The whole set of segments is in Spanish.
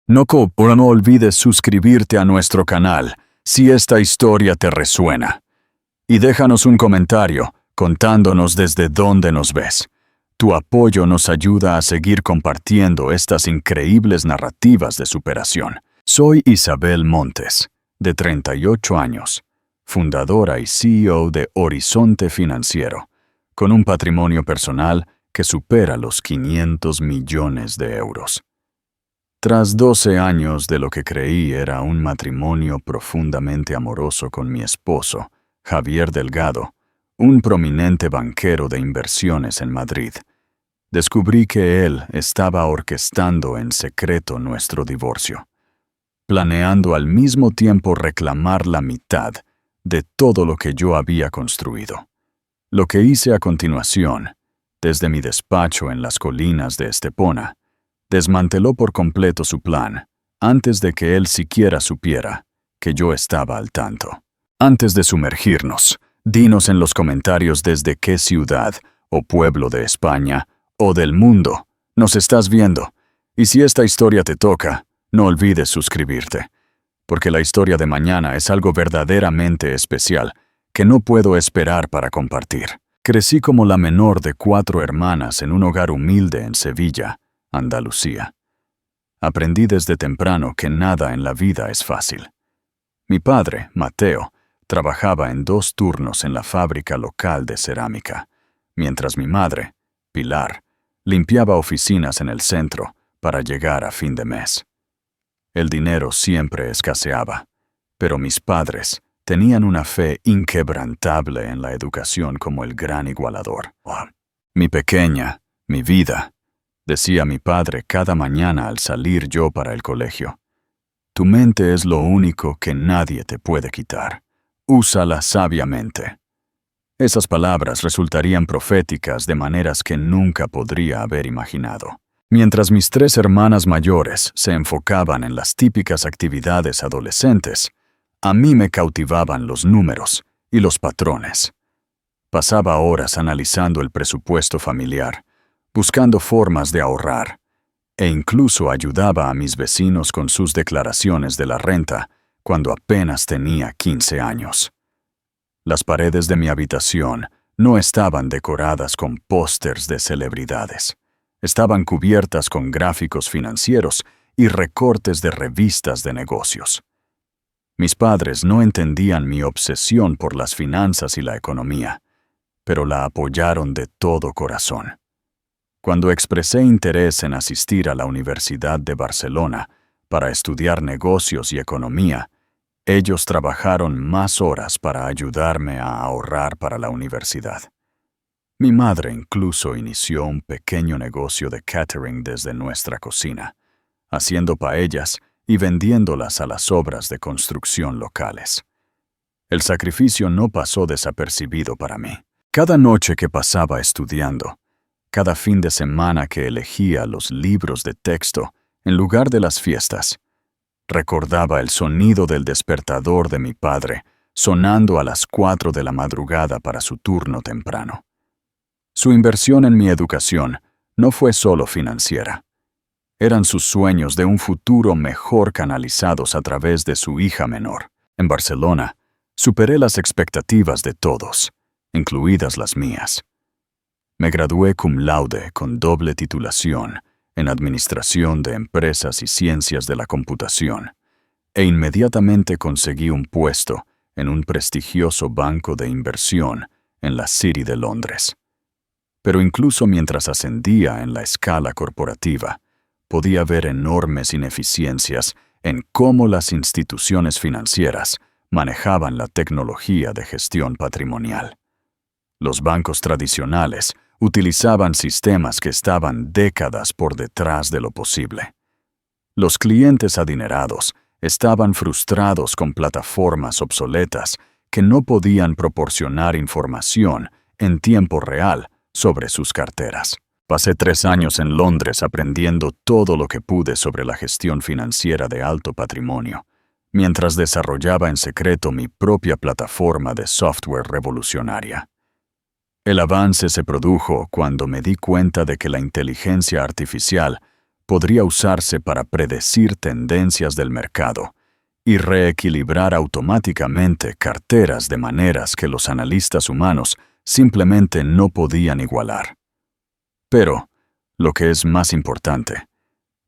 No olvides suscribirte a nuestro canal si esta historia te resuena. Y déjanos un comentario contándonos desde dónde nos ves. Tu apoyo nos ayuda a seguir compartiendo estas increíbles narrativas de superación. Soy Isabel Montes, de 38 años, fundadora y CEO de Horizonte Financiero, con un patrimonio personal que supera los 500 millones de euros. Tras 12 años de lo que creí era un matrimonio profundamente amoroso con mi esposo, Javier Delgado, un prominente banquero de inversiones en Madrid, descubrí que él estaba orquestando en secreto nuestro divorcio, planeando al mismo tiempo reclamar la mitad de todo lo que yo había construido. Lo que hice a continuación, desde mi despacho en las colinas de Estepona, desmanteló por completo su plan, antes de que él siquiera supiera que yo estaba al tanto. Antes de sumergirnos, dinos en los comentarios desde qué ciudad o pueblo de España o del mundo nos estás viendo. Y si esta historia te toca, no olvides suscribirte, porque la historia de mañana es algo verdaderamente especial que no puedo esperar para compartir. Crecí como la menor de 4 hermanas en un hogar humilde en Sevilla, Andalucía. Aprendí desde temprano que nada en la vida es fácil. Mi padre, Mateo, trabajaba en 2 turnos en la fábrica local de cerámica, mientras mi madre, Pilar, limpiaba oficinas en el centro para llegar a fin de mes. El dinero siempre escaseaba, pero mis padres tenían una fe inquebrantable en la educación como el gran igualador. Mi pequeña, mi vida, decía mi padre cada mañana al salir yo para el colegio. Tu mente es lo único que nadie te puede quitar. Úsala sabiamente. Esas palabras resultarían proféticas de maneras que nunca podría haber imaginado. Mientras mis 3 hermanas mayores se enfocaban en las típicas actividades adolescentes, a mí me cautivaban los números y los patrones. Pasaba horas analizando el presupuesto familiar, buscando formas de ahorrar, e incluso ayudaba a mis vecinos con sus declaraciones de la renta cuando apenas tenía 15 años. Las paredes de mi habitación no estaban decoradas con pósters de celebridades. Estaban cubiertas con gráficos financieros y recortes de revistas de negocios. Mis padres no entendían mi obsesión por las finanzas y la economía, pero la apoyaron de todo corazón. Cuando expresé interés en asistir a la Universidad de Barcelona para estudiar negocios y economía, ellos trabajaron más horas para ayudarme a ahorrar para la universidad. Mi madre incluso inició un pequeño negocio de catering desde nuestra cocina, haciendo paellas y vendiéndolas a las obras de construcción locales. El sacrificio no pasó desapercibido para mí. Cada noche que pasaba estudiando, cada fin de semana que elegía los libros de texto en lugar de las fiestas, recordaba el sonido del despertador de mi padre sonando a las 4 de la madrugada para su turno temprano. Su inversión en mi educación no fue solo financiera. Eran sus sueños de un futuro mejor canalizados a través de su hija menor. En Barcelona, superé las expectativas de todos, incluidas las mías. Me gradué cum laude con doble titulación en Administración de Empresas y Ciencias de la Computación, e inmediatamente conseguí un puesto en un prestigioso banco de inversión en la City de Londres. Pero incluso mientras ascendía en la escala corporativa, podía ver enormes ineficiencias en cómo las instituciones financieras manejaban la tecnología de gestión patrimonial. Los bancos tradicionales utilizaban sistemas que estaban décadas por detrás de lo posible. Los clientes adinerados estaban frustrados con plataformas obsoletas que no podían proporcionar información en tiempo real sobre sus carteras. Pasé 3 años en Londres aprendiendo todo lo que pude sobre la gestión financiera de alto patrimonio, mientras desarrollaba en secreto mi propia plataforma de software revolucionaria. El avance se produjo cuando me di cuenta de que la inteligencia artificial podría usarse para predecir tendencias del mercado y reequilibrar automáticamente carteras de maneras que los analistas humanos simplemente no podían igualar. Pero, lo que es más importante,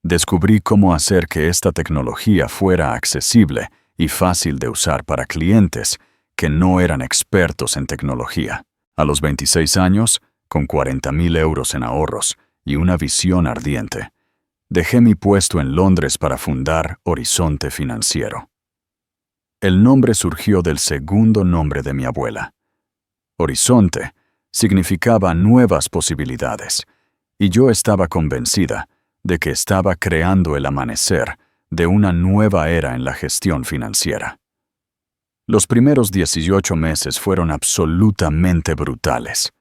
descubrí cómo hacer que esta tecnología fuera accesible y fácil de usar para clientes que no eran expertos en tecnología. A los 26 años, con 40.000 euros en ahorros y una visión ardiente, dejé mi puesto en Londres para fundar Horizonte Financiero. El nombre surgió del segundo nombre de mi abuela. Horizonte significaba nuevas posibilidades, y yo estaba convencida de que estaba creando el amanecer de una nueva era en la gestión financiera. Los primeros 18 meses fueron absolutamente brutales.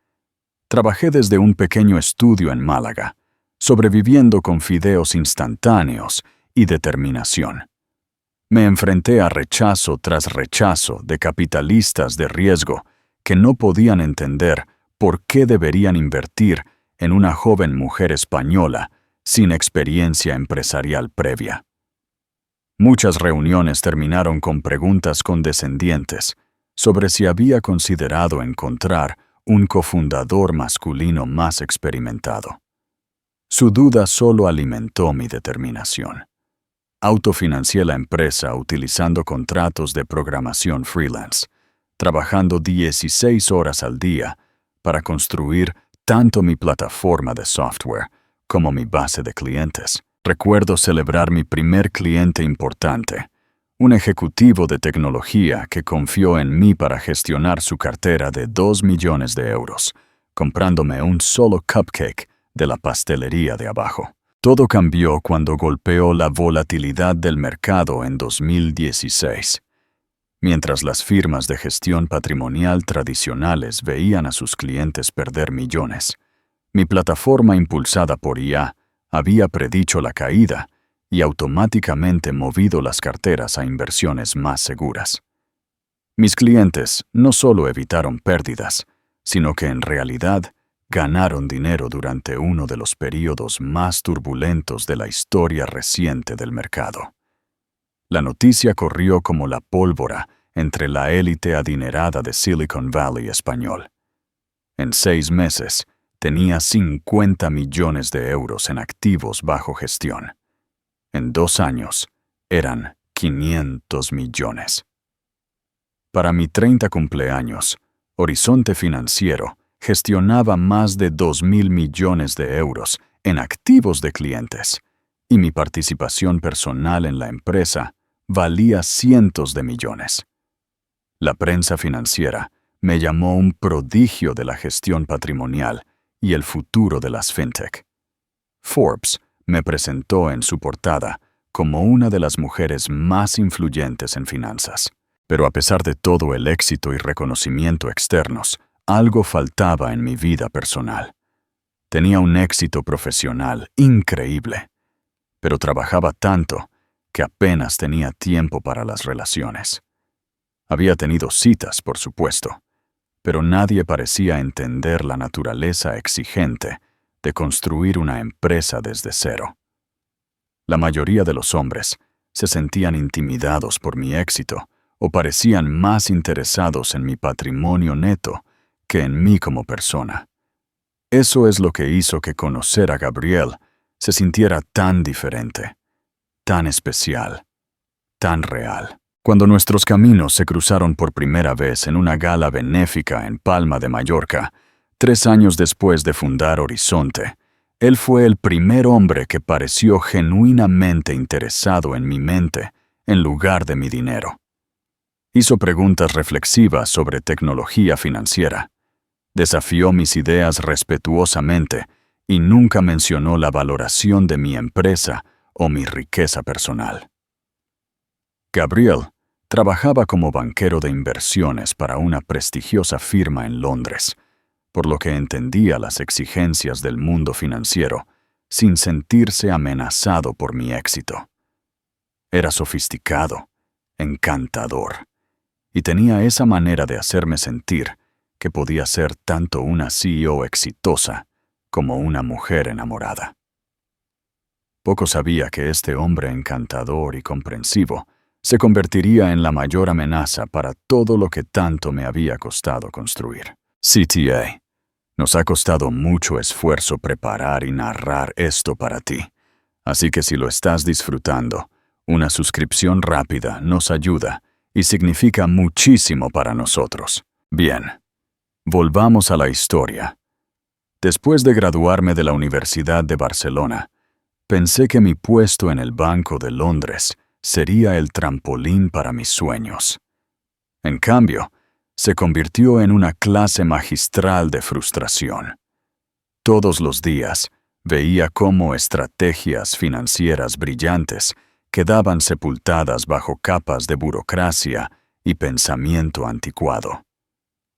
Trabajé desde un pequeño estudio en Málaga, sobreviviendo con fideos instantáneos y determinación. Me enfrenté a rechazo tras rechazo de capitalistas de riesgo que no podían entender por qué deberían invertir en una joven mujer española sin experiencia empresarial previa. Muchas reuniones terminaron con preguntas condescendientes sobre si había considerado encontrar un cofundador masculino más experimentado. Su duda solo alimentó mi determinación. Autofinancié la empresa utilizando contratos de programación freelance, trabajando 16 horas al día para construir tanto mi plataforma de software como mi base de clientes. Recuerdo celebrar mi primer cliente importante, un ejecutivo de tecnología que confió en mí para gestionar su cartera de 2 millones de euros, comprándome un solo cupcake de la pastelería de abajo. Todo cambió cuando golpeó la volatilidad del mercado en 2016. Mientras las firmas de gestión patrimonial tradicionales veían a sus clientes perder millones, mi plataforma impulsada por IA había predicho la caída y automáticamente movido las carteras a inversiones más seguras. Mis clientes no solo evitaron pérdidas, sino que en realidad ganaron dinero durante uno de los períodos más turbulentos de la historia reciente del mercado. La noticia corrió como la pólvora entre la élite adinerada de Silicon Valley español. En 6 meses, tenía 50 millones de euros en activos bajo gestión. En 2 años, eran 500 millones. Para mi 30 cumpleaños, Horizonte Financiero gestionaba más de 2.000 millones de euros en activos de clientes, y mi participación personal en la empresa valía cientos de millones. La prensa financiera me llamó un prodigio de la gestión patrimonial y el futuro de las fintech. Forbes me presentó en su portada como una de las mujeres más influyentes en finanzas. Pero a pesar de todo el éxito y reconocimiento externos, algo faltaba en mi vida personal. Tenía un éxito profesional increíble, pero trabajaba tanto que apenas tenía tiempo para las relaciones. Había tenido citas, por supuesto, pero nadie parecía entender la naturaleza exigente de construir una empresa desde cero. La mayoría de los hombres se sentían intimidados por mi éxito o parecían más interesados en mi patrimonio neto que en mí como persona. Eso es lo que hizo que conocer a Gabriel se sintiera tan diferente, tan especial, tan real. Cuando nuestros caminos se cruzaron por primera vez en una gala benéfica en Palma de Mallorca, 3 años después de fundar Horizonte, él fue el primer hombre que pareció genuinamente interesado en mi mente en lugar de mi dinero. Hizo preguntas reflexivas sobre tecnología financiera, desafió mis ideas respetuosamente y nunca mencionó la valoración de mi empresa o mi riqueza personal. Gabriel trabajaba como banquero de inversiones para una prestigiosa firma en Londres, por lo que entendía las exigencias del mundo financiero sin sentirse amenazado por mi éxito. Era sofisticado, encantador, y tenía esa manera de hacerme sentir que podía ser tanto una CEO exitosa como una mujer enamorada. Poco sabía que este hombre encantador y comprensivo se convertiría en la mayor amenaza para todo lo que tanto me había costado construir. CTA, nos ha costado mucho esfuerzo preparar y narrar esto para ti, así que si lo estás disfrutando, una suscripción rápida nos ayuda y significa muchísimo para nosotros. Bien, volvamos a la historia. Después de graduarme de la Universidad de Barcelona, pensé que mi puesto en el Banco de Londres sería el trampolín para mis sueños. En cambio, se convirtió en una clase magistral de frustración. Todos los días veía cómo estrategias financieras brillantes quedaban sepultadas bajo capas de burocracia y pensamiento anticuado.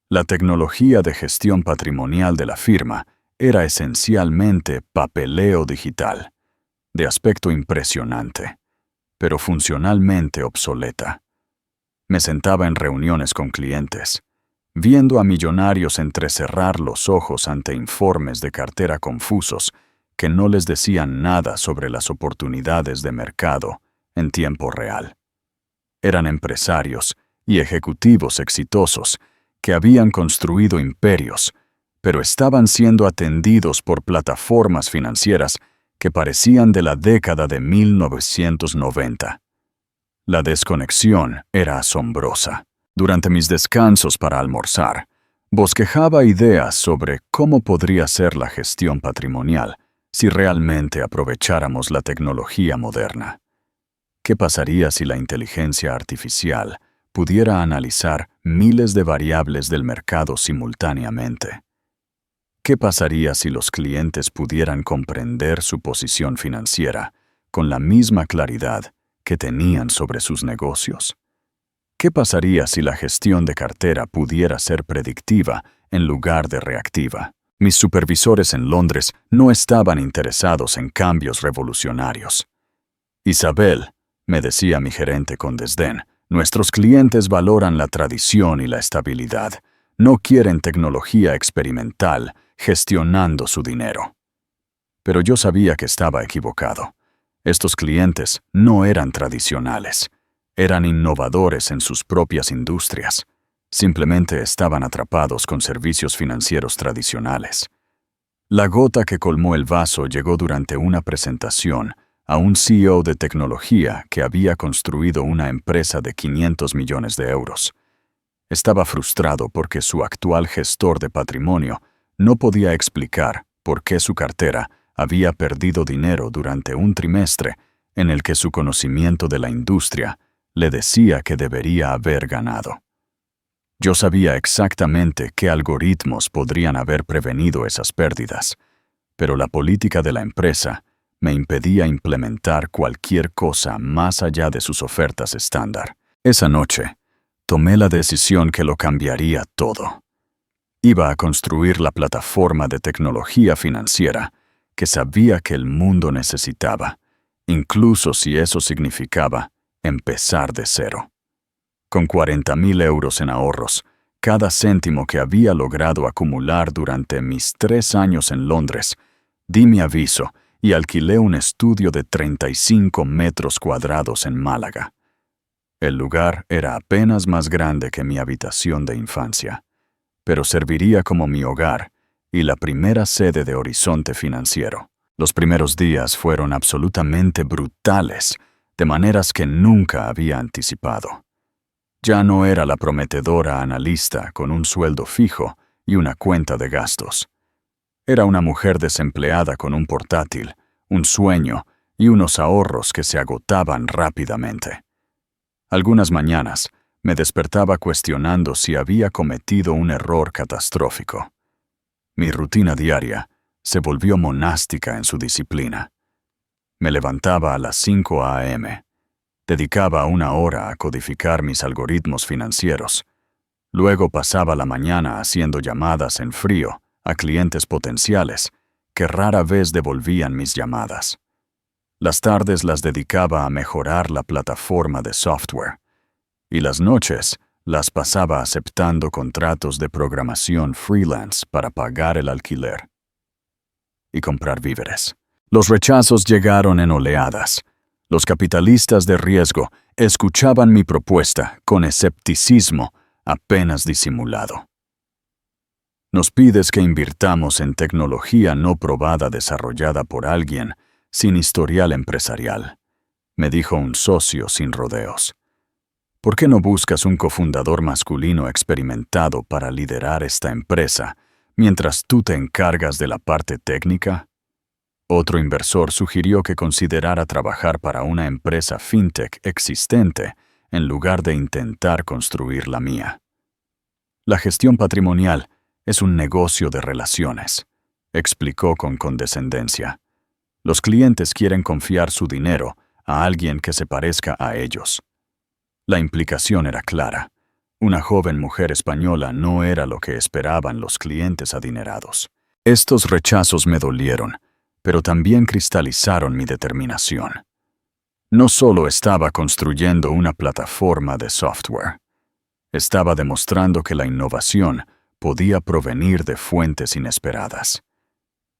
La tecnología de gestión patrimonial de la firma era esencialmente papeleo digital, de aspecto impresionante, pero funcionalmente obsoleta. Me sentaba en reuniones con clientes, viendo a millonarios entrecerrar los ojos ante informes de cartera confusos que no les decían nada sobre las oportunidades de mercado en tiempo real. Eran empresarios y ejecutivos exitosos que habían construido imperios, pero estaban siendo atendidos por plataformas financieras que parecían de la década de 1990. La desconexión era asombrosa. Durante mis descansos para almorzar, bosquejaba ideas sobre cómo podría ser la gestión patrimonial si realmente aprovecháramos la tecnología moderna. ¿Qué pasaría si la inteligencia artificial pudiera analizar miles de variables del mercado simultáneamente? ¿Qué pasaría si los clientes pudieran comprender su posición financiera con la misma claridad que tenían sobre sus negocios? ¿Qué pasaría si la gestión de cartera pudiera ser predictiva en lugar de reactiva? Mis supervisores en Londres no estaban interesados en cambios revolucionarios. Isabel, me decía mi gerente con desdén, nuestros clientes valoran la tradición y la estabilidad. No quieren tecnología experimental gestionando su dinero. Pero yo sabía que estaba equivocado. Estos clientes no eran tradicionales. Eran innovadores en sus propias industrias. Simplemente estaban atrapados con servicios financieros tradicionales. La gota que colmó el vaso llegó durante una presentación a un CEO de tecnología que había construido una empresa de 500 millones de euros. Estaba frustrado porque su actual gestor de patrimonio no podía explicar por qué su cartera había perdido dinero durante un trimestre en el que su conocimiento de la industria le decía que debería haber ganado. Yo sabía exactamente qué algoritmos podrían haber prevenido esas pérdidas, pero la política de la empresa me impedía implementar cualquier cosa más allá de sus ofertas estándar. Esa noche, tomé la decisión que lo cambiaría todo. Iba a construir la plataforma de tecnología financiera que sabía que el mundo necesitaba, incluso si eso significaba empezar de cero. Con 40.000 euros en ahorros, cada céntimo que había logrado acumular durante mis 3 años en Londres, di mi aviso y alquilé un estudio de 35 metros cuadrados en Málaga. El lugar era apenas más grande que mi habitación de infancia, pero serviría como mi hogar y la primera sede de Horizonte Financiero. Los primeros días fueron absolutamente brutales, de maneras que nunca había anticipado. Ya no era la prometedora analista con un sueldo fijo y una cuenta de gastos. Era una mujer desempleada con un portátil, un sueño y unos ahorros que se agotaban rápidamente. Algunas mañanas me despertaba cuestionando si había cometido un error catastrófico. Mi rutina diaria se volvió monástica en su disciplina. Me levantaba a las 5 a.m., dedicaba 1 hora a codificar mis algoritmos financieros. Luego pasaba la mañana haciendo llamadas en frío a clientes potenciales que rara vez devolvían mis llamadas. Las tardes las dedicaba a mejorar la plataforma de software. Y las noches las pasaba aceptando contratos de programación freelance para pagar el alquiler y comprar víveres. Los rechazos llegaron en oleadas. Los capitalistas de riesgo escuchaban mi propuesta con escepticismo apenas disimulado. Nos pides que invirtamos en tecnología no probada desarrollada por alguien sin historial empresarial, me dijo un socio sin rodeos. ¿Por qué no buscas un cofundador masculino experimentado para liderar esta empresa mientras tú te encargas de la parte técnica? Otro inversor sugirió que considerara trabajar para una empresa fintech existente en lugar de intentar construir la mía. La gestión patrimonial es un negocio de relaciones, explicó con condescendencia. Los clientes quieren confiar su dinero a alguien que se parezca a ellos. La implicación era clara. Una joven mujer española no era lo que esperaban los clientes adinerados. Estos rechazos me dolieron, pero también cristalizaron mi determinación. No solo estaba construyendo una plataforma de software, estaba demostrando que la innovación podía provenir de fuentes inesperadas.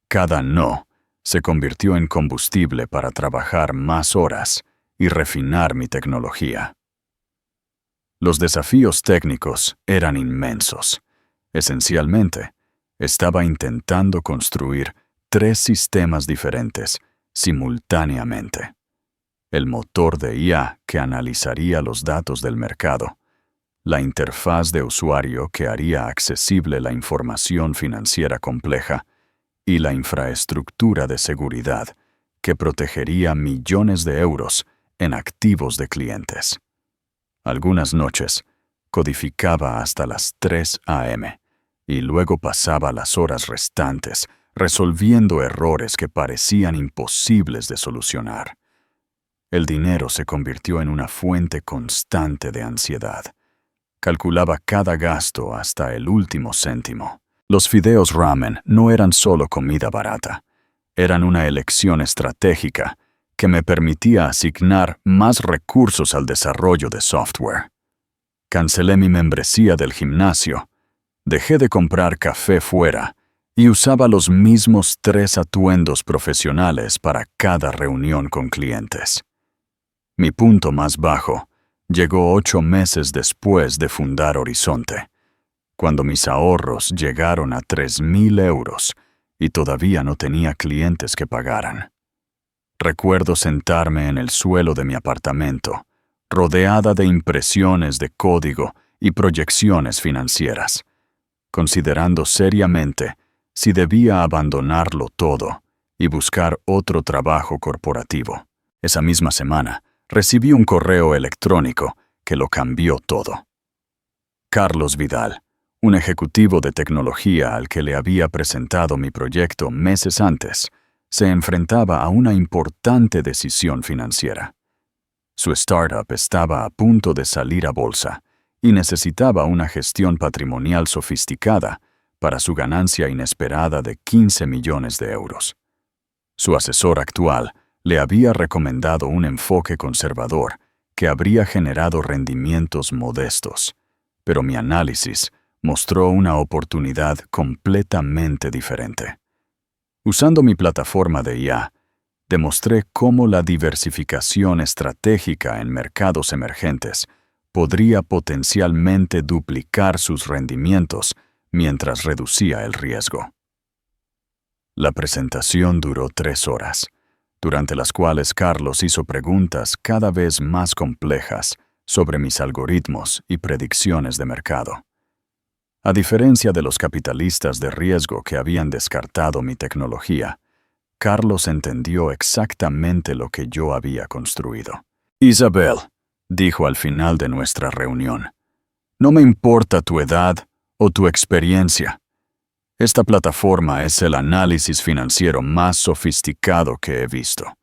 Cada no se convirtió en combustible para trabajar más horas y refinar mi tecnología. Los desafíos técnicos eran inmensos. Esencialmente, estaba intentando construir 3 sistemas diferentes simultáneamente. El motor de IA que analizaría los datos del mercado, la interfaz de usuario que haría accesible la información financiera compleja y la infraestructura de seguridad que protegería millones de euros en activos de clientes. Algunas noches, codificaba hasta las 3 a.m. y luego pasaba las horas restantes resolviendo errores que parecían imposibles de solucionar. El dinero se convirtió en una fuente constante de ansiedad. Calculaba cada gasto hasta el último céntimo. Los fideos ramen no eran solo comida barata, eran una elección estratégica que me permitía asignar más recursos al desarrollo de software. Cancelé mi membresía del gimnasio, dejé de comprar café fuera y usaba los mismos 3 atuendos profesionales para cada reunión con clientes. Mi punto más bajo llegó 8 meses después de fundar Horizonte, cuando mis ahorros llegaron a 3.000 euros y todavía no tenía clientes que pagaran. Recuerdo sentarme en el suelo de mi apartamento, rodeada de impresiones de código y proyecciones financieras, considerando seriamente si debía abandonarlo todo y buscar otro trabajo corporativo. Esa misma semana, recibí un correo electrónico que lo cambió todo. Carlos Vidal, un ejecutivo de tecnología al que le había presentado mi proyecto meses antes, se enfrentaba a una importante decisión financiera. Su startup estaba a punto de salir a bolsa y necesitaba una gestión patrimonial sofisticada para su ganancia inesperada de 15 millones de euros. Su asesor actual le había recomendado un enfoque conservador que habría generado rendimientos modestos, pero mi análisis mostró una oportunidad completamente diferente. Usando mi plataforma de IA, demostré cómo la diversificación estratégica en mercados emergentes podría potencialmente duplicar sus rendimientos mientras reducía el riesgo. La presentación duró 3 horas, durante las cuales Carlos hizo preguntas cada vez más complejas sobre mis algoritmos y predicciones de mercado. A diferencia de los capitalistas de riesgo que habían descartado mi tecnología, Carlos entendió exactamente lo que yo había construido. Isabel, dijo al final de nuestra reunión, no me importa tu edad o tu experiencia. Esta plataforma es el análisis financiero más sofisticado que he visto.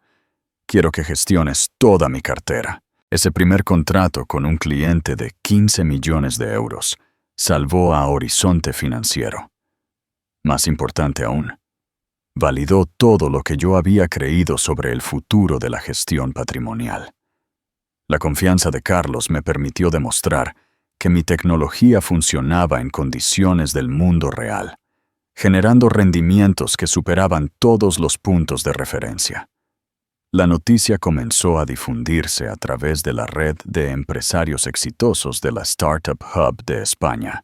Quiero que gestiones toda mi cartera. Ese primer contrato con un cliente de 15 millones de euros salvó a Horizonte Financiero. Más importante aún, validó todo lo que yo había creído sobre el futuro de la gestión patrimonial. La confianza de Carlos me permitió demostrar que mi tecnología funcionaba en condiciones del mundo real, generando rendimientos que superaban todos los puntos de referencia. La noticia comenzó a difundirse a través de la red de empresarios exitosos de la Startup Hub de España.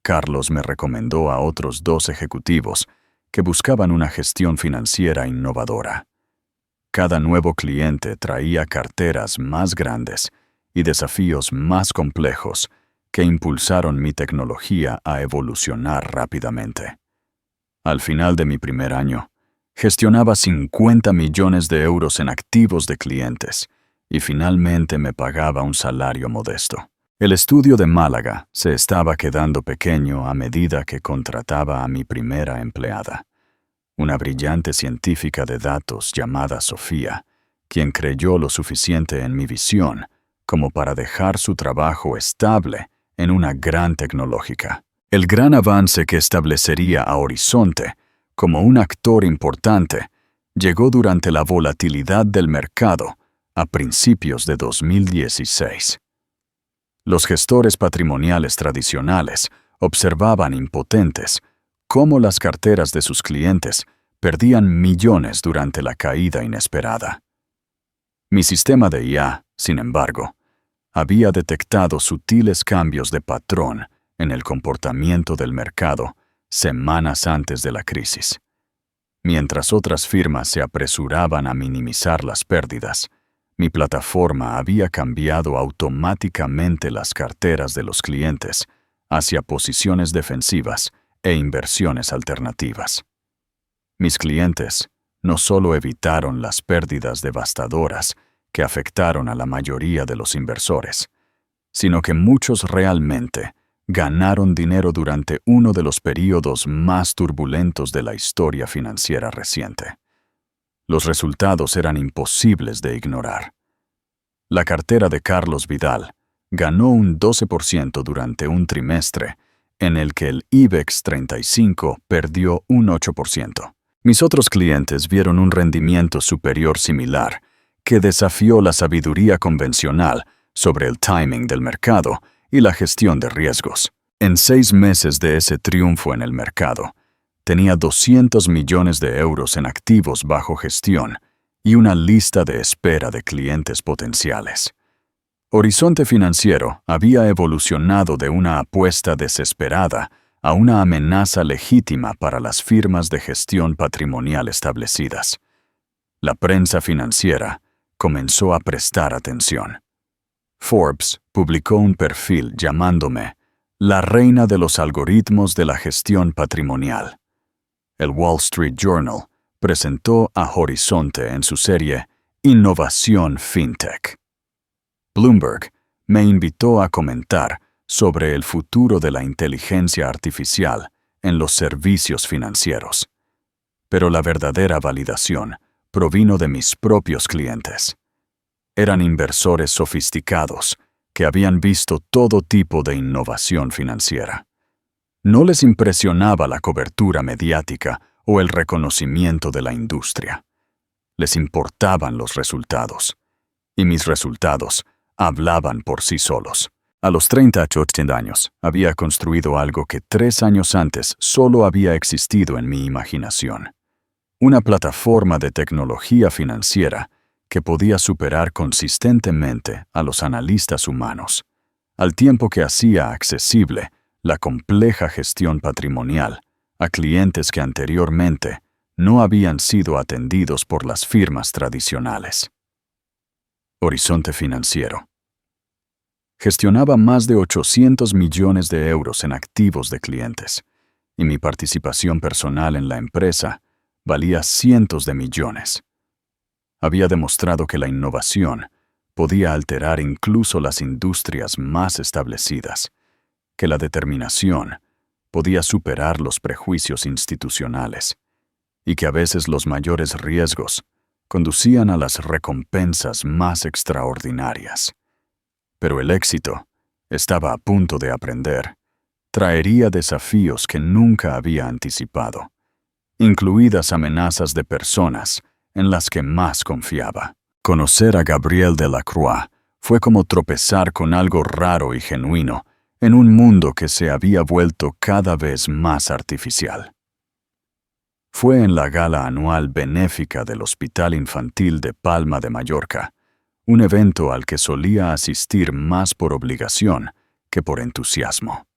Carlos me recomendó a otros 2 ejecutivos que buscaban una gestión financiera innovadora. Cada nuevo cliente traía carteras más grandes y desafíos más complejos que impulsaron mi tecnología a evolucionar rápidamente. Al final de mi primer año, gestionaba 50 millones de euros en activos de clientes y finalmente me pagaba un salario modesto. El estudio de Málaga se estaba quedando pequeño a medida que contrataba a mi primera empleada, una brillante científica de datos llamada Sofía, quien creyó lo suficiente en mi visión como para dejar su trabajo estable en una gran tecnológica. El gran avance que establecería a Horizonte como un actor importante llegó durante la volatilidad del mercado a principios de 2016. Los gestores patrimoniales tradicionales observaban impotentes cómo las carteras de sus clientes perdían millones durante la caída inesperada. Mi sistema de IA, sin embargo, había detectado sutiles cambios de patrón en el comportamiento del mercado semanas antes de la crisis. Mientras otras firmas se apresuraban a minimizar las pérdidas, mi plataforma había cambiado automáticamente las carteras de los clientes hacia posiciones defensivas e inversiones alternativas. Mis clientes no solo evitaron las pérdidas devastadoras que afectaron a la mayoría de los inversores, sino que muchos realmente ganaron dinero durante uno de los períodos más turbulentos de la historia financiera reciente. Los resultados eran imposibles de ignorar. La cartera de Carlos Vidal ganó un 12% durante un trimestre en el que el IBEX 35 perdió un 8%. Mis otros clientes vieron un rendimiento superior similar que desafió la sabiduría convencional sobre el timing del mercado y la gestión de riesgos. En 6 meses de ese triunfo en el mercado, tenía 200 millones de euros en activos bajo gestión y una lista de espera de clientes potenciales. Horizonte Financiero había evolucionado de una apuesta desesperada a una amenaza legítima para las firmas de gestión patrimonial establecidas. La prensa financiera comenzó a prestar atención. Forbes publicó un perfil llamándome la reina de los algoritmos de la gestión patrimonial. El Wall Street Journal presentó a Horizonte en su serie Innovación FinTech. Bloomberg me invitó a comentar sobre el futuro de la inteligencia artificial en los servicios financieros. Pero la verdadera validación provino de mis propios clientes. Eran inversores sofisticados que habían visto todo tipo de innovación financiera. No les impresionaba la cobertura mediática o el reconocimiento de la industria. Les importaban los resultados, y mis resultados hablaban por sí solos. A los 38 años había construido algo que 3 años antes solo había existido en mi imaginación. Una plataforma de tecnología financiera que podía superar consistentemente a los analistas humanos, al tiempo que hacía accesible la compleja gestión patrimonial a clientes que anteriormente no habían sido atendidos por las firmas tradicionales. Horizonte Financiero. Gestionaba más de 800 millones de euros en activos de clientes, y mi participación personal en la empresa valía cientos de millones. Había demostrado que la innovación podía alterar incluso las industrias más establecidas, que la determinación podía superar los prejuicios institucionales, y que a veces los mayores riesgos conducían a las recompensas más extraordinarias. Pero el éxito, estaba a punto de aprender, traería desafíos que nunca había anticipado, incluidas amenazas de personas en las que más confiaba. Conocer a Gabriel Delacroix fue como tropezar con algo raro y genuino en un mundo que se había vuelto cada vez más artificial. Fue en la gala anual benéfica del Hospital Infantil de Palma de Mallorca, un evento al que solía asistir más por obligación que por entusiasmo.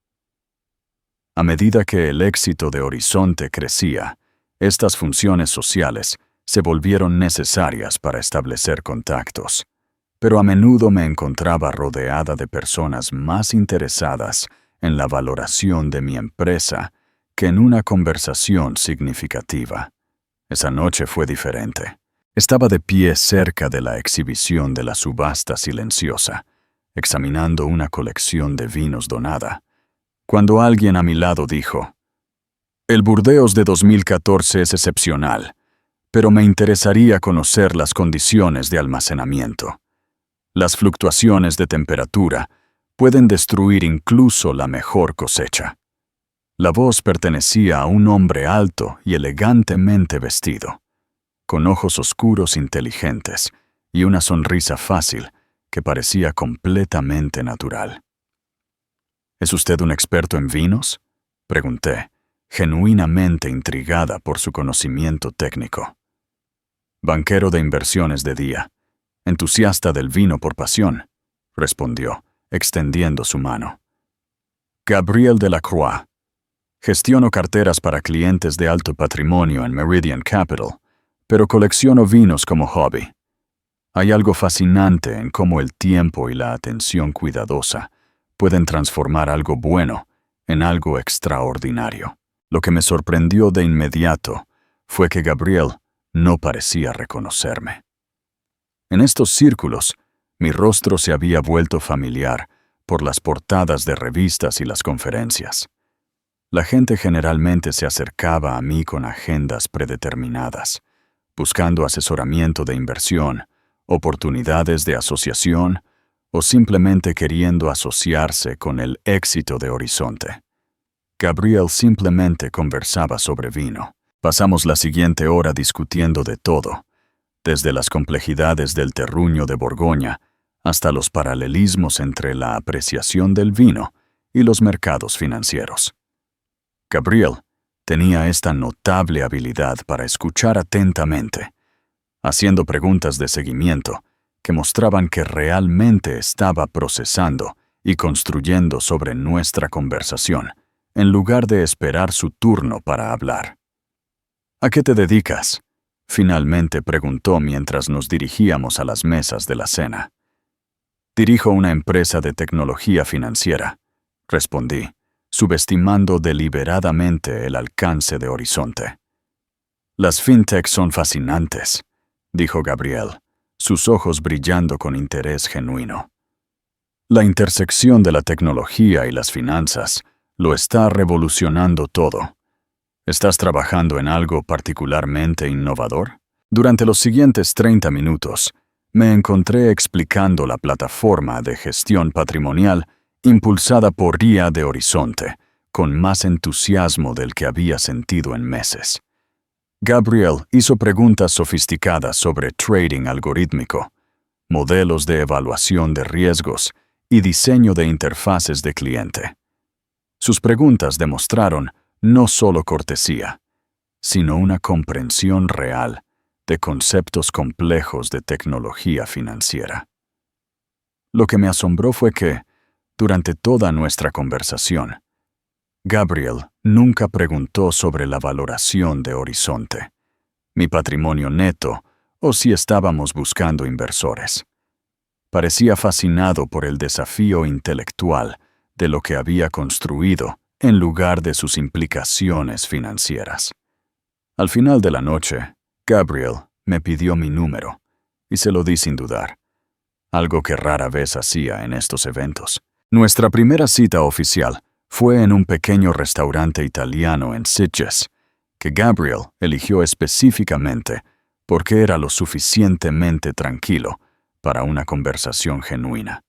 A medida que el éxito de Horizonte crecía, estas funciones sociales se volvieron necesarias para establecer contactos, pero a menudo me encontraba rodeada de personas más interesadas en la valoración de mi empresa que en una conversación significativa. Esa noche fue diferente. Estaba de pie cerca de la exhibición de la subasta silenciosa, examinando una colección de vinos donada, cuando alguien a mi lado dijo: «El Burdeos de 2014 es excepcional, pero me interesaría conocer las condiciones de almacenamiento. Las fluctuaciones de temperatura pueden destruir incluso la mejor cosecha». La voz pertenecía a un hombre alto y elegantemente vestido, con ojos oscuros inteligentes y una sonrisa fácil que parecía completamente natural. «¿Es usted un experto en vinos?», pregunté, genuinamente intrigada por su conocimiento técnico. «Banquero de inversiones de día, entusiasta del vino por pasión», respondió, extendiendo su mano. «Gabriel Delacroix. Gestiono carteras para clientes de alto patrimonio en Meridian Capital, pero colecciono vinos como hobby. Hay algo fascinante en cómo el tiempo y la atención cuidadosa pueden transformar algo bueno en algo extraordinario». Lo que me sorprendió de inmediato fue que Gabriel no parecía reconocerme. En estos círculos, mi rostro se había vuelto familiar por las portadas de revistas y las conferencias. La gente generalmente se acercaba a mí con agendas predeterminadas, buscando asesoramiento de inversión, oportunidades de asociación o simplemente queriendo asociarse con el éxito de Horizonte. Gabriel simplemente conversaba sobre vino. Pasamos la siguiente hora discutiendo de todo, desde las complejidades del terruño de Borgoña hasta los paralelismos entre la apreciación del vino y los mercados financieros. Gabriel tenía esta notable habilidad para escuchar atentamente, haciendo preguntas de seguimiento que mostraban que realmente estaba procesando y construyendo sobre nuestra conversación, en lugar de esperar su turno para hablar. «¿A qué te dedicas?», finalmente preguntó mientras nos dirigíamos a las mesas de la cena. «Dirijo una empresa de tecnología financiera», respondí, subestimando deliberadamente el alcance de Horizonte. «Las fintechs son fascinantes», dijo Gabriel, sus ojos brillando con interés genuino. «La intersección de la tecnología y las finanzas lo está revolucionando todo. ¿Estás trabajando en algo particularmente innovador?». Durante los siguientes 30 minutos, me encontré explicando la plataforma de gestión patrimonial impulsada por RIA de Horizonte, con más entusiasmo del que había sentido en meses. Gabriel hizo preguntas sofisticadas sobre trading algorítmico, modelos de evaluación de riesgos y diseño de interfaces de cliente. Sus preguntas demostraron no solo cortesía, sino una comprensión real de conceptos complejos de tecnología financiera. Lo que me asombró fue que, durante toda nuestra conversación, Gabriel nunca preguntó sobre la valoración de Horizonte, mi patrimonio neto o si estábamos buscando inversores. Parecía fascinado por el desafío intelectual de lo que había construido en lugar de sus implicaciones financieras. Al final de la noche, Gabriel me pidió mi número y se lo di sin dudar, algo que rara vez hacía en estos eventos. Nuestra primera cita oficial fue en un pequeño restaurante italiano en Sitges, que Gabriel eligió específicamente porque era lo suficientemente tranquilo para una conversación genuina.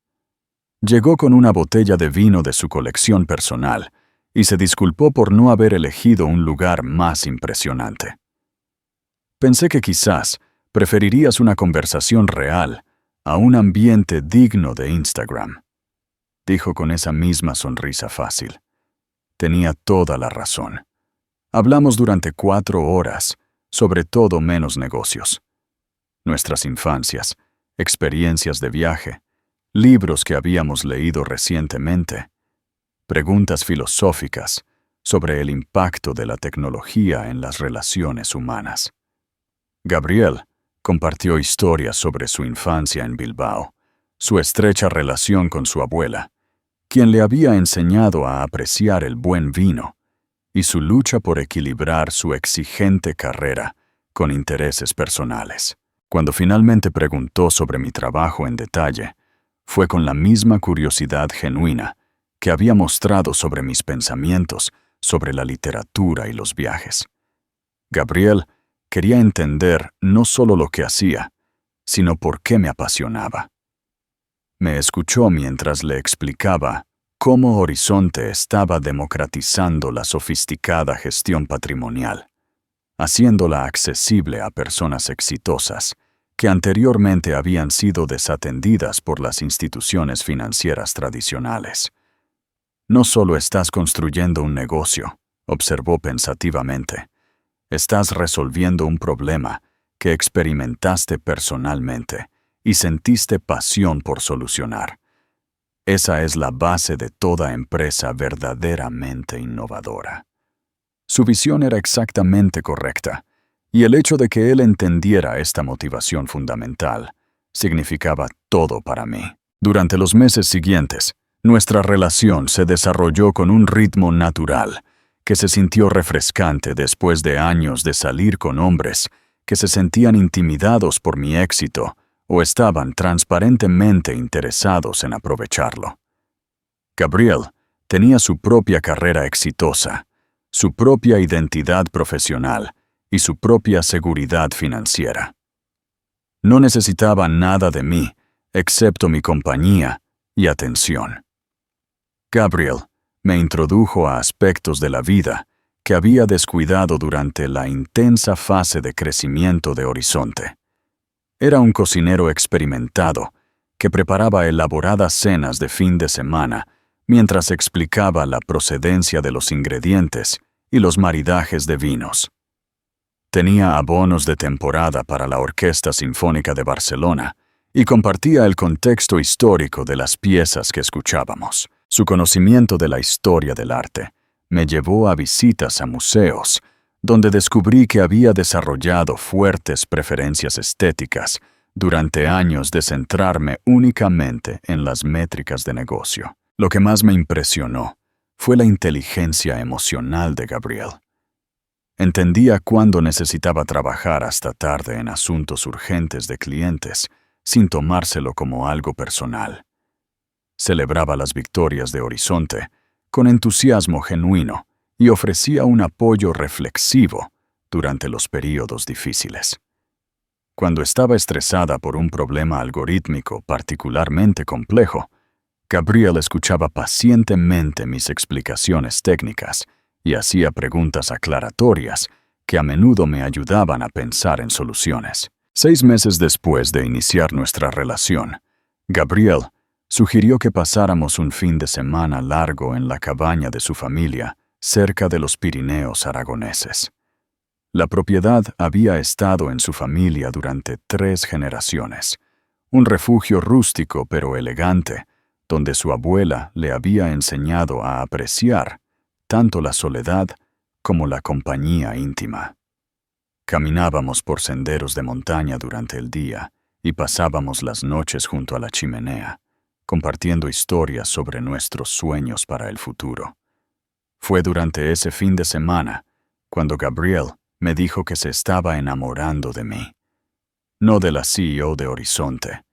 Llegó con una botella de vino de su colección personal y se disculpó por no haber elegido un lugar más impresionante. «Pensé que quizás preferirías una conversación real a un ambiente digno de Instagram», dijo con esa misma sonrisa fácil. Tenía toda la razón. Hablamos durante 4 horas, sobre todo menos negocios. Nuestras infancias, experiencias de viaje, libros que habíamos leído recientemente, preguntas filosóficas sobre el impacto de la tecnología en las relaciones humanas. Gabriel compartió historias sobre su infancia en Bilbao, su estrecha relación con su abuela, quien le había enseñado a apreciar el buen vino, y su lucha por equilibrar su exigente carrera con intereses personales. Cuando finalmente preguntó sobre mi trabajo en detalle, fue con la misma curiosidad genuina que había mostrado sobre mis pensamientos sobre la literatura y los viajes. Gabriel quería entender no solo lo que hacía, sino por qué me apasionaba. Me escuchó mientras le explicaba cómo Horizonte estaba democratizando la sofisticada gestión patrimonial, haciéndola accesible a personas exitosas que anteriormente habían sido desatendidas por las instituciones financieras tradicionales. No solo estás construyendo un negocio, observó pensativamente, estás resolviendo un problema que experimentaste personalmente y sentiste pasión por solucionar. Esa es la base de toda empresa verdaderamente innovadora. Su visión era exactamente correcta, y el hecho de que él entendiera esta motivación fundamental significaba todo para mí. Durante los meses siguientes, nuestra relación se desarrolló con un ritmo natural que se sintió refrescante después de años de salir con hombres que se sentían intimidados por mi éxito o estaban transparentemente interesados en aprovecharlo. Gabriel tenía su propia carrera exitosa, su propia identidad profesional y su propia seguridad financiera. No necesitaba nada de mí, excepto mi compañía y atención. Gabriel me introdujo a aspectos de la vida que había descuidado durante la intensa fase de crecimiento de Horizonte. Era un cocinero experimentado que preparaba elaboradas cenas de fin de semana mientras explicaba la procedencia de los ingredientes y los maridajes de vinos. Tenía abonos de temporada para la Orquesta Sinfónica de Barcelona y compartía el contexto histórico de las piezas que escuchábamos. Su conocimiento de la historia del arte me llevó a visitas a museos, donde descubrí que había desarrollado fuertes preferencias estéticas durante años de centrarme únicamente en las métricas de negocio. Lo que más me impresionó fue la inteligencia emocional de Gabriel. Entendía cuándo necesitaba trabajar hasta tarde en asuntos urgentes de clientes, sin tomárselo como algo personal. Celebraba las victorias de Horizonte con entusiasmo genuino y ofrecía un apoyo reflexivo durante los períodos difíciles. Cuando estaba estresada por un problema algorítmico particularmente complejo, Gabriel escuchaba pacientemente mis explicaciones técnicas y hacía preguntas aclaratorias que a menudo me ayudaban a pensar en soluciones. 6 meses después de iniciar nuestra relación, Gabriel sugirió que pasáramos un fin de semana largo en la cabaña de su familia, cerca de los Pirineos aragoneses. La propiedad había estado en su familia durante 3 generaciones, un refugio rústico pero elegante, donde su abuela le había enseñado a apreciar tanto la soledad como la compañía íntima. Caminábamos por senderos de montaña durante el día y pasábamos las noches junto a la chimenea, compartiendo historias sobre nuestros sueños para el futuro. Fue durante ese fin de semana cuando Gabriel me dijo que se estaba enamorando de mí. No de la CEO de Horizonte,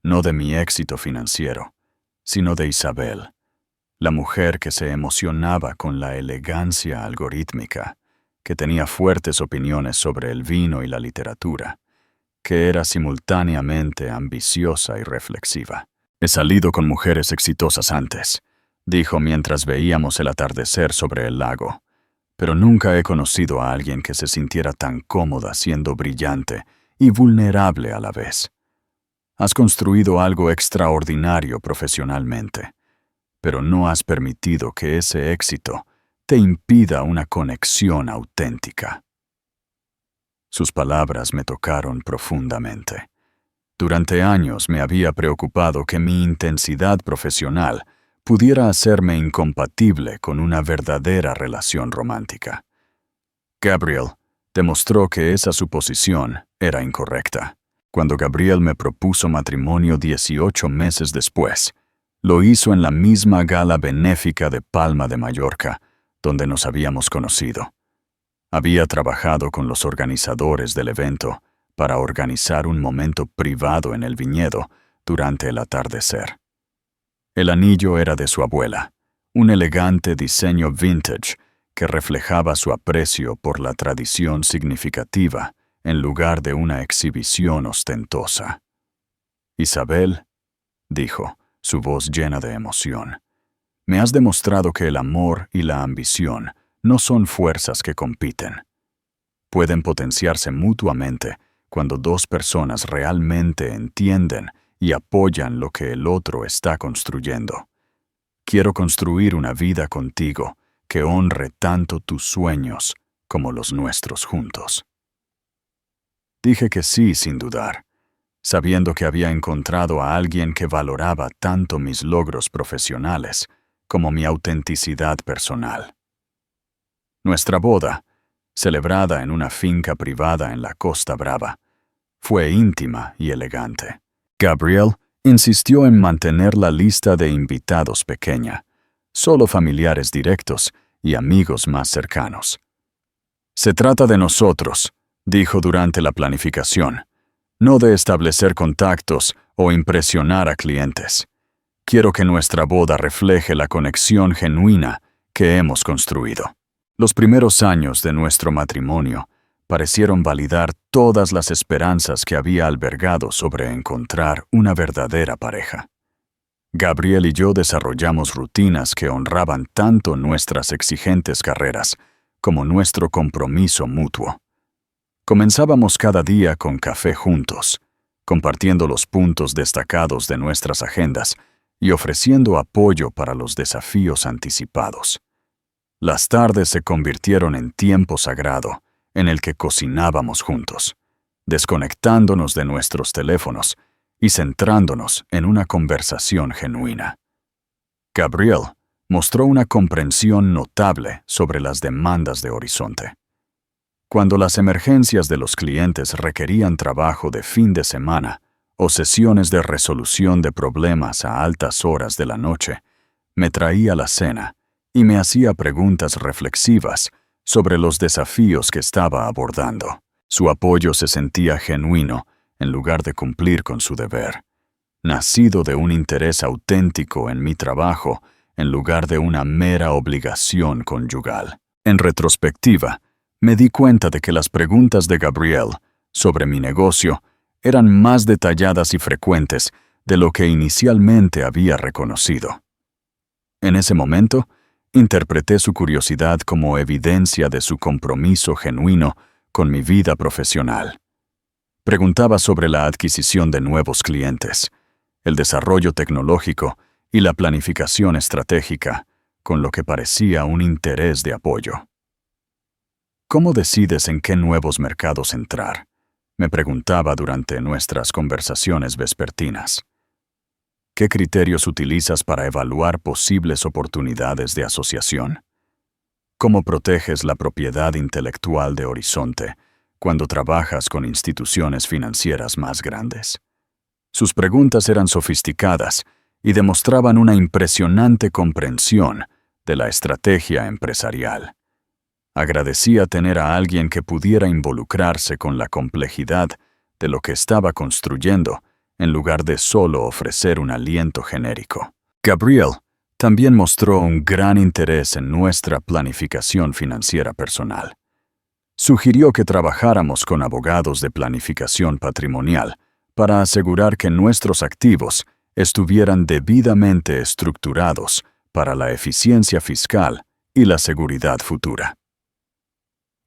no de mi éxito financiero, sino de Isabel, la mujer que se emocionaba con la elegancia algorítmica, que tenía fuertes opiniones sobre el vino y la literatura, que era simultáneamente ambiciosa y reflexiva. He salido con mujeres exitosas antes, dijo mientras veíamos el atardecer sobre el lago, pero nunca he conocido a alguien que se sintiera tan cómoda siendo brillante y vulnerable a la vez. Has construido algo extraordinario profesionalmente, pero no has permitido que ese éxito te impida una conexión auténtica. Sus palabras me tocaron profundamente. Durante años me había preocupado que mi intensidad profesional pudiera hacerme incompatible con una verdadera relación romántica. Gabriel demostró que esa suposición era incorrecta. Cuando Gabriel me propuso matrimonio 18 meses después, lo hizo en la misma gala benéfica de Palma de Mallorca, donde nos habíamos conocido. Había trabajado con los organizadores del evento para organizar un momento privado en el viñedo durante el atardecer. El anillo era de su abuela, un elegante diseño vintage que reflejaba su aprecio por la tradición significativa en lugar de una exhibición ostentosa. «Isabel», dijo, su voz llena de emoción, «me has demostrado que el amor y la ambición no son fuerzas que compiten. Pueden potenciarse mutuamente cuando dos personas realmente entienden y apoyan lo que el otro está construyendo. Quiero construir una vida contigo que honre tanto tus sueños como los nuestros juntos». Dije que sí sin dudar, sabiendo que había encontrado a alguien que valoraba tanto mis logros profesionales como mi autenticidad personal. Nuestra boda, celebrada en una finca privada en la Costa Brava, fue íntima y elegante. Gabriel insistió en mantener la lista de invitados pequeña, solo familiares directos y amigos más cercanos. «Se trata de nosotros», dijo durante la planificación, «no de establecer contactos o impresionar a clientes. Quiero que nuestra boda refleje la conexión genuina que hemos construido». Los primeros años de nuestro matrimonio parecieron validar todas las esperanzas que había albergado sobre encontrar una verdadera pareja. Gabriel y yo desarrollamos rutinas que honraban tanto nuestras exigentes carreras como nuestro compromiso mutuo. Comenzábamos cada día con café juntos, compartiendo los puntos destacados de nuestras agendas y ofreciendo apoyo para los desafíos anticipados. Las tardes se convirtieron en tiempo sagrado en el que cocinábamos juntos, desconectándonos de nuestros teléfonos y centrándonos en una conversación genuina. Gabriel mostró una comprensión notable sobre las demandas de Horizonte. Cuando las emergencias de los clientes requerían trabajo de fin de semana o sesiones de resolución de problemas a altas horas de la noche, me traía la cena y me hacía preguntas reflexivas sobre los desafíos que estaba abordando. Su apoyo se sentía genuino en lugar de cumplir con su deber, nacido de un interés auténtico en mi trabajo en lugar de una mera obligación conyugal. En retrospectiva, me di cuenta de que las preguntas de Gabriel sobre mi negocio eran más detalladas y frecuentes de lo que inicialmente había reconocido. En ese momento, interpreté su curiosidad como evidencia de su compromiso genuino con mi vida profesional. Preguntaba sobre la adquisición de nuevos clientes, el desarrollo tecnológico y la planificación estratégica, con lo que parecía un interés de apoyo. «¿Cómo decides en qué nuevos mercados entrar?», me preguntaba durante nuestras conversaciones vespertinas. «¿Qué criterios utilizas para evaluar posibles oportunidades de asociación? ¿Cómo proteges la propiedad intelectual de Horizonte cuando trabajas con instituciones financieras más grandes?». Sus preguntas eran sofisticadas y demostraban una impresionante comprensión de la estrategia empresarial. Agradecía tener a alguien que pudiera involucrarse con la complejidad de lo que estaba construyendo en lugar de solo ofrecer un aliento genérico. Gabriel también mostró un gran interés en nuestra planificación financiera personal. Sugirió que trabajáramos con abogados de planificación patrimonial para asegurar que nuestros activos estuvieran debidamente estructurados para la eficiencia fiscal y la seguridad futura.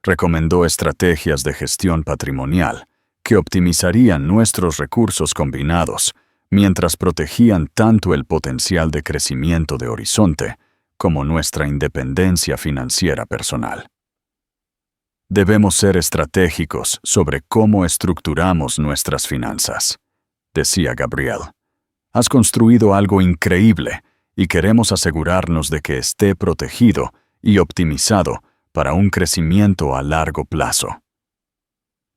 Recomendó estrategias de gestión patrimonial que optimizarían nuestros recursos combinados mientras protegían tanto el potencial de crecimiento de Horizonte como nuestra independencia financiera personal. Debemos ser estratégicos sobre cómo estructuramos nuestras finanzas, decía Gabriel. Has construido algo increíble y queremos asegurarnos de que esté protegido y optimizado para un crecimiento a largo plazo.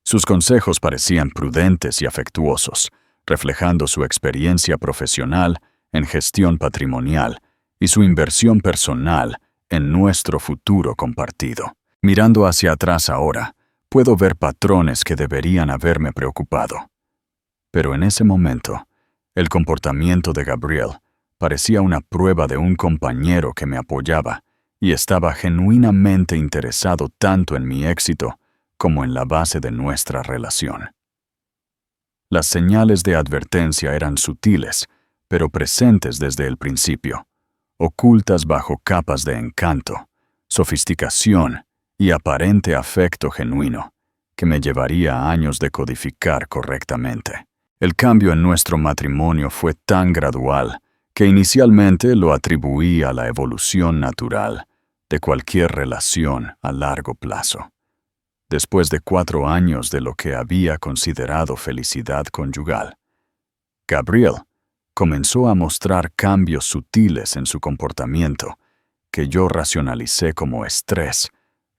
Sus consejos parecían prudentes y afectuosos, reflejando su experiencia profesional en gestión patrimonial y su inversión personal en nuestro futuro compartido. Mirando hacia atrás ahora, puedo ver patrones que deberían haberme preocupado. Pero en ese momento, el comportamiento de Gabriel parecía una prueba de un compañero que me apoyaba y estaba genuinamente interesado tanto en mi éxito como en la base de nuestra relación. Las señales de advertencia eran sutiles, pero presentes desde el principio, ocultas bajo capas de encanto, sofisticación y aparente afecto genuino, que me llevaría años de codificar correctamente. El cambio en nuestro matrimonio fue tan gradual que inicialmente lo atribuí a la evolución natural de cualquier relación a largo plazo. Después de 4 años de lo que había considerado felicidad conyugal, Gabriel comenzó a mostrar cambios sutiles en su comportamiento que yo racionalicé como estrés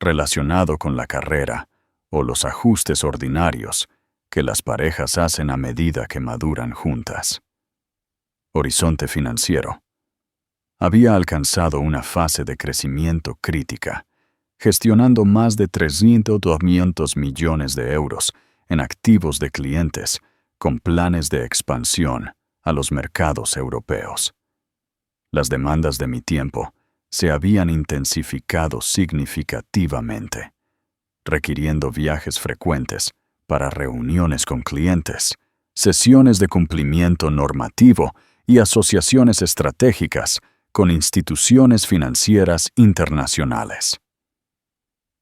relacionado con la carrera o los ajustes ordinarios que las parejas hacen a medida que maduran juntas. Horizonte financiero. Había alcanzado una fase de crecimiento crítica, gestionando más de 300 millones de euros en activos de clientes con planes de expansión a los mercados europeos. Las demandas de mi tiempo se habían intensificado significativamente, requiriendo viajes frecuentes para reuniones con clientes, sesiones de cumplimiento normativo y asociaciones estratégicas con instituciones financieras internacionales.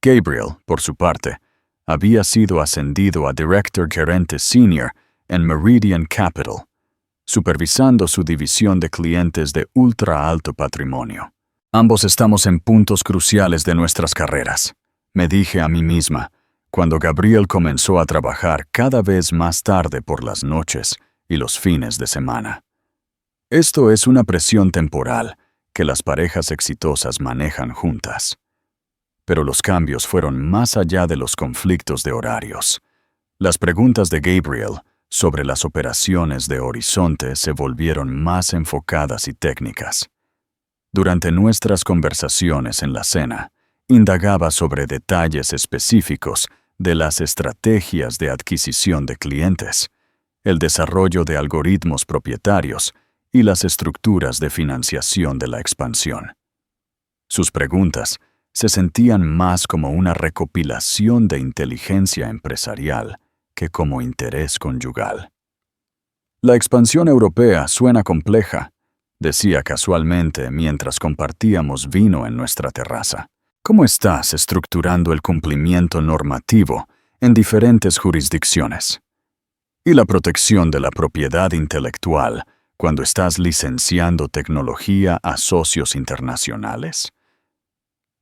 Gabriel, por su parte, había sido ascendido a Director Gerente Senior en Meridian Capital, supervisando su división de clientes de ultra alto patrimonio. Ambos estamos en puntos cruciales de nuestras carreras, me dije a mí misma, cuando Gabriel comenzó a trabajar cada vez más tarde por las noches y los fines de semana. Esto es una presión temporal que las parejas exitosas manejan juntas. Pero los cambios fueron más allá de los conflictos de horarios. Las preguntas de Gabriel sobre las operaciones de Horizonte se volvieron más enfocadas y técnicas. Durante nuestras conversaciones en la cena, indagaba sobre detalles específicos de las estrategias de adquisición de clientes, el desarrollo de algoritmos propietarios y las estructuras de financiación de la expansión. Sus preguntas se sentían más como una recopilación de inteligencia empresarial que como interés conyugal. La expansión europea suena compleja, decía casualmente mientras compartíamos vino en nuestra terraza. ¿Cómo estás estructurando el cumplimiento normativo en diferentes jurisdicciones? ¿Y la protección de la propiedad intelectual cuando estás licenciando tecnología a socios internacionales?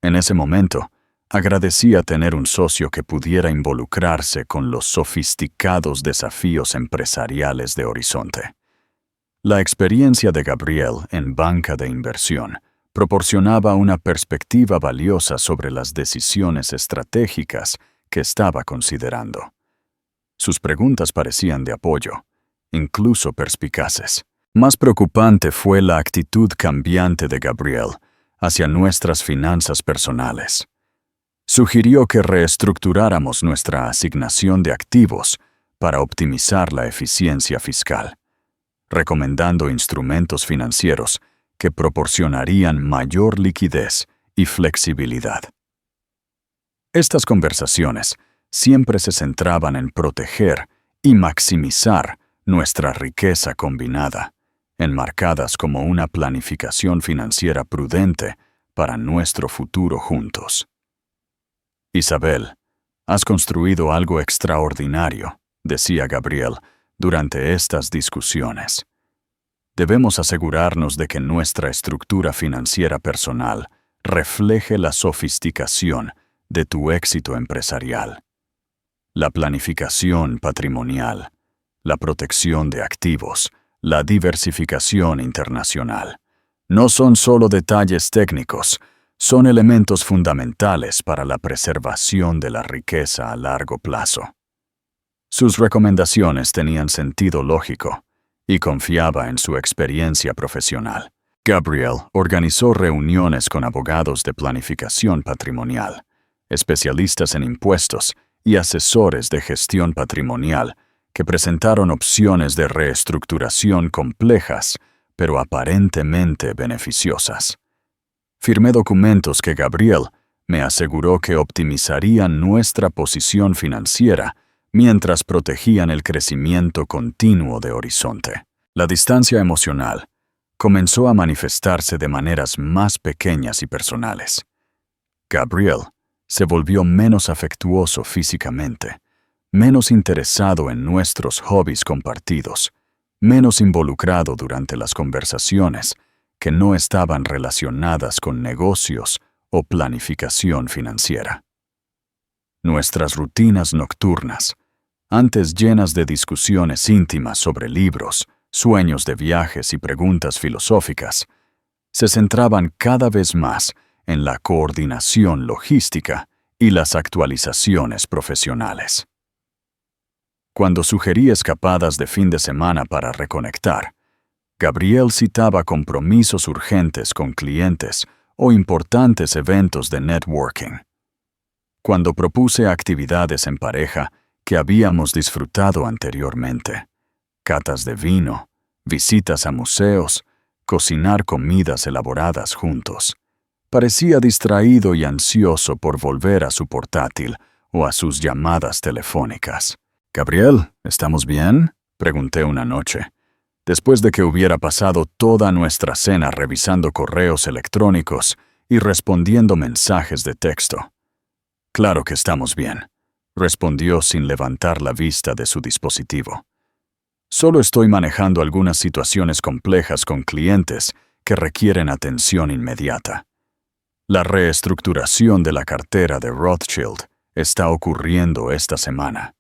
En ese momento, agradecía tener un socio que pudiera involucrarse con los sofisticados desafíos empresariales de Horizonte. La experiencia de Gabriel en banca de inversión proporcionaba una perspectiva valiosa sobre las decisiones estratégicas que estaba considerando. Sus preguntas parecían de apoyo, incluso perspicaces. Más preocupante fue la actitud cambiante de Gabriel hacia nuestras finanzas personales. Sugirió que reestructuráramos nuestra asignación de activos para optimizar la eficiencia fiscal, recomendando instrumentos financieros que proporcionarían mayor liquidez y flexibilidad. Estas conversaciones siempre se centraban en proteger y maximizar nuestra riqueza combinada, enmarcadas como una planificación financiera prudente para nuestro futuro juntos. Isabel, has construido algo extraordinario, decía Gabriel durante estas discusiones. Debemos asegurarnos de que nuestra estructura financiera personal refleje la sofisticación de tu éxito empresarial. La planificación patrimonial, la protección de activos, la diversificación internacional. No son solo detalles técnicos, son elementos fundamentales para la preservación de la riqueza a largo plazo. Sus recomendaciones tenían sentido lógico y confiaba en su experiencia profesional. Gabriel organizó reuniones con abogados de planificación patrimonial, especialistas en impuestos y asesores de gestión patrimonial que presentaron opciones de reestructuración complejas, pero aparentemente beneficiosas. Firmé documentos que Gabriel me aseguró que optimizarían nuestra posición financiera mientras protegían el crecimiento continuo de Horizonte. La distancia emocional comenzó a manifestarse de maneras más pequeñas y personales. Gabriel se volvió menos afectuoso físicamente, menos interesado en nuestros hobbies compartidos, menos involucrado durante las conversaciones que no estaban relacionadas con negocios o planificación financiera. Nuestras rutinas nocturnas, antes llenas de discusiones íntimas sobre libros, sueños de viajes y preguntas filosóficas, se centraban cada vez más en la coordinación logística y las actualizaciones profesionales. Cuando sugerí escapadas de fin de semana para reconectar, Gabriel citaba compromisos urgentes con clientes o importantes eventos de networking. Cuando propuse actividades en pareja que habíamos disfrutado anteriormente, catas de vino, visitas a museos, cocinar comidas elaboradas juntos, parecía distraído y ansioso por volver a su portátil o a sus llamadas telefónicas. «Gabriel, ¿estamos bien?», pregunté una noche, después de que hubiera pasado toda nuestra cena revisando correos electrónicos y respondiendo mensajes de texto. «Claro que estamos bien», respondió sin levantar la vista de su dispositivo. «Solo estoy manejando algunas situaciones complejas con clientes que requieren atención inmediata. La reestructuración de la cartera de Rothschild está ocurriendo esta semana,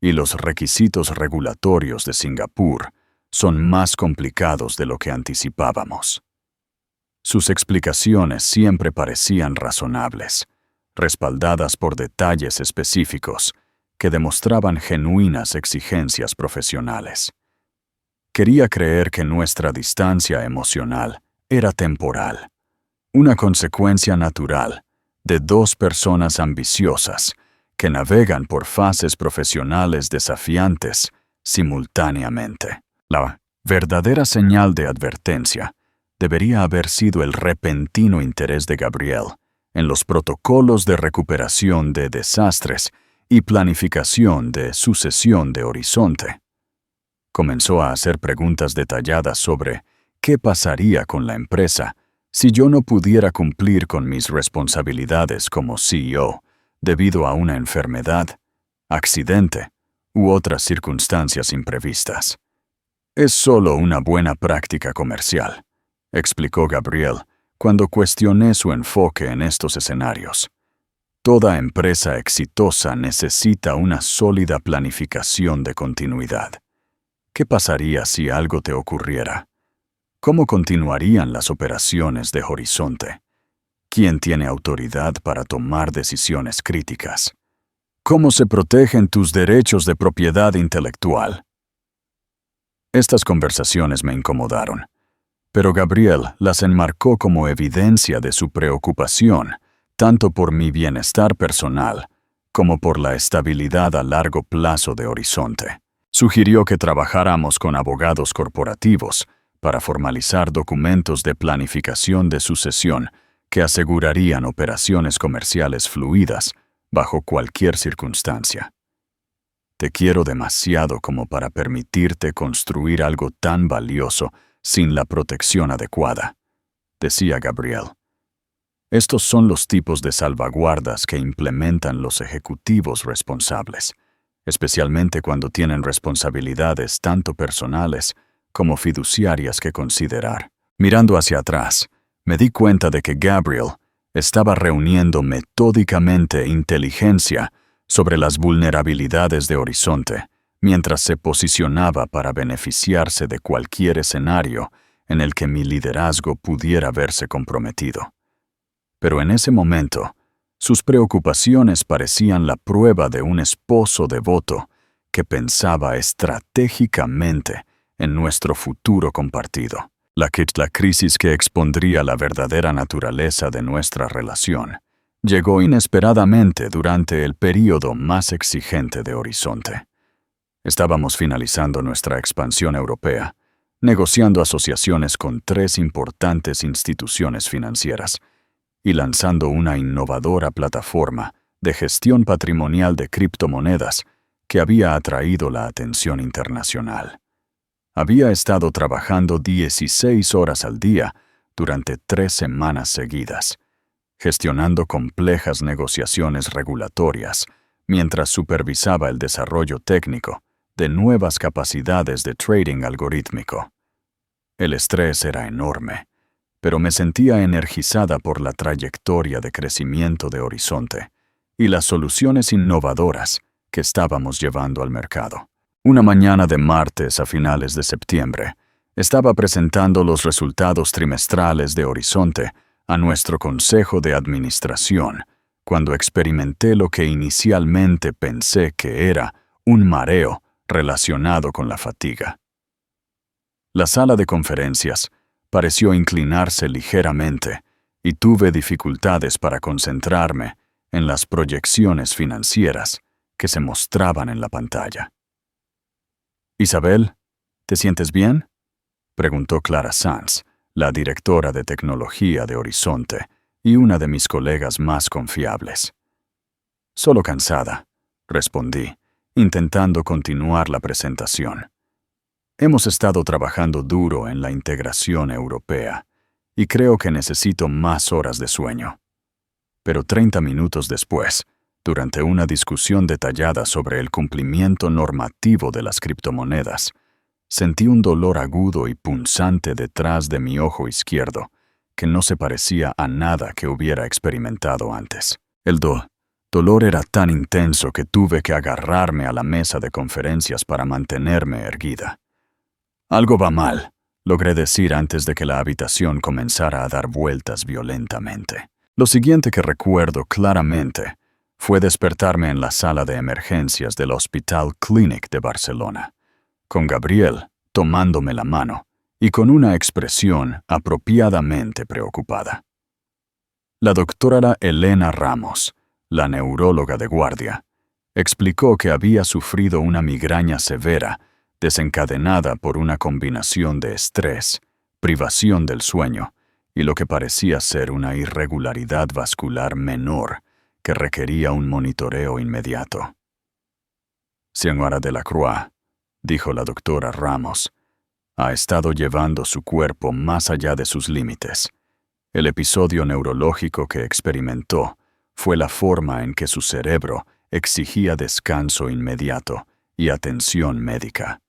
y los requisitos regulatorios de Singapur son más complicados de lo que anticipábamos». Sus explicaciones siempre parecían razonables, respaldadas por detalles específicos que demostraban genuinas exigencias profesionales. Quería creer que nuestra distancia emocional era temporal, una consecuencia natural de dos personas ambiciosas que navegan por fases profesionales desafiantes simultáneamente. La verdadera señal de advertencia debería haber sido el repentino interés de Gabriel en los protocolos de recuperación de desastres y planificación de sucesión de Horizonte. Comenzó a hacer preguntas detalladas sobre qué pasaría con la empresa si yo no pudiera cumplir con mis responsabilidades como CEO debido a una enfermedad, accidente u otras circunstancias imprevistas. «Es solo una buena práctica comercial», explicó Gabriel cuando cuestioné su enfoque en estos escenarios. «Toda empresa exitosa necesita una sólida planificación de continuidad. ¿Qué pasaría si algo te ocurriera? ¿Cómo continuarían las operaciones de Horizonte? ¿Quién tiene autoridad para tomar decisiones críticas? ¿Cómo se protegen tus derechos de propiedad intelectual?». Estas conversaciones me incomodaron, pero Gabriel las enmarcó como evidencia de su preocupación, tanto por mi bienestar personal como por la estabilidad a largo plazo de Horizonte. Sugirió que trabajáramos con abogados corporativos para formalizar documentos de planificación de sucesión que asegurarían operaciones comerciales fluidas bajo cualquier circunstancia. «Te quiero demasiado como para permitirte construir algo tan valioso sin la protección adecuada», decía Gabriel. «Estos son los tipos de salvaguardas que implementan los ejecutivos responsables, especialmente cuando tienen responsabilidades tanto personales como fiduciarias que considerar. Mirando hacia atrás, me di cuenta de que Gabriel estaba reuniendo metódicamente inteligencia sobre las vulnerabilidades de Horizonte, mientras se posicionaba para beneficiarse de cualquier escenario en el que mi liderazgo pudiera verse comprometido. Pero en ese momento, sus preocupaciones parecían la prueba de un esposo devoto que pensaba estratégicamente en nuestro futuro compartido. La crisis que expondría la verdadera naturaleza de nuestra relación llegó inesperadamente durante el período más exigente de Horizonte. Estábamos finalizando nuestra expansión europea, negociando asociaciones con 3 importantes instituciones financieras y lanzando una innovadora plataforma de gestión patrimonial de criptomonedas que había atraído la atención internacional. Había estado trabajando 16 horas al día durante 3 semanas seguidas, gestionando complejas negociaciones regulatorias mientras supervisaba el desarrollo técnico de nuevas capacidades de trading algorítmico. El estrés era enorme, pero me sentía energizada por la trayectoria de crecimiento de Horizonte y las soluciones innovadoras que estábamos llevando al mercado. Una mañana de martes a finales de septiembre, estaba presentando los resultados trimestrales de Horizonte a nuestro consejo de administración, cuando experimenté lo que inicialmente pensé que era un mareo relacionado con la fatiga. La sala de conferencias pareció inclinarse ligeramente y tuve dificultades para concentrarme en las proyecciones financieras que se mostraban en la pantalla. «Isabel, ¿te sientes bien?», preguntó Clara Sanz, la directora de tecnología de Horizonte y una de mis colegas más confiables. «Solo cansada», respondí, intentando continuar la presentación. «Hemos estado trabajando duro en la integración europea y creo que necesito más horas de sueño». Pero 30 minutos después, durante una discusión detallada sobre el cumplimiento normativo de las criptomonedas, sentí un dolor agudo y punzante detrás de mi ojo izquierdo, que no se parecía a nada que hubiera experimentado antes. El dolor era tan intenso que tuve que agarrarme a la mesa de conferencias para mantenerme erguida. «Algo va mal», logré decir antes de que la habitación comenzara a dar vueltas violentamente. Lo siguiente que recuerdo claramente fue despertarme en la sala de emergencias del Hospital Clínic de Barcelona, con Gabriel tomándome la mano y con una expresión apropiadamente preocupada. La doctora Elena Ramos, la neuróloga de guardia, explicó que había sufrido una migraña severa desencadenada por una combinación de estrés, privación del sueño y lo que parecía ser una irregularidad vascular menor que requería un monitoreo inmediato. «Señora Delacroix», dijo la doctora Ramos, «ha estado llevando su cuerpo más allá de sus límites. El episodio neurológico que experimentó fue la forma en que su cerebro exigía descanso inmediato y atención médica.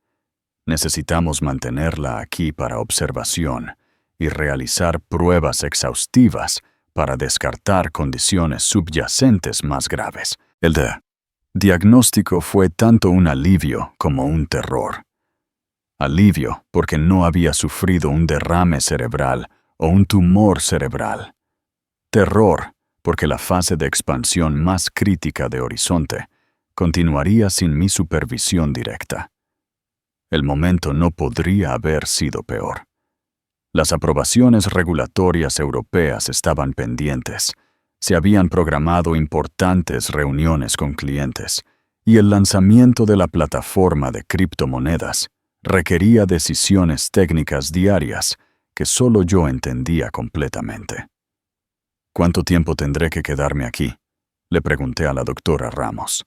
Necesitamos mantenerla aquí para observación y realizar pruebas exhaustivas para descartar condiciones subyacentes más graves». El diagnóstico fue tanto un alivio como un terror. Alivio porque no había sufrido un derrame cerebral o un tumor cerebral. Terror porque la fase de expansión más crítica de Horizonte continuaría sin mi supervisión directa. El momento no podría haber sido peor. Las aprobaciones regulatorias europeas estaban pendientes, se habían programado importantes reuniones con clientes, y el lanzamiento de la plataforma de criptomonedas requería decisiones técnicas diarias que solo yo entendía completamente. «¿Cuánto tiempo tendré que quedarme aquí?», le pregunté a la doctora Ramos.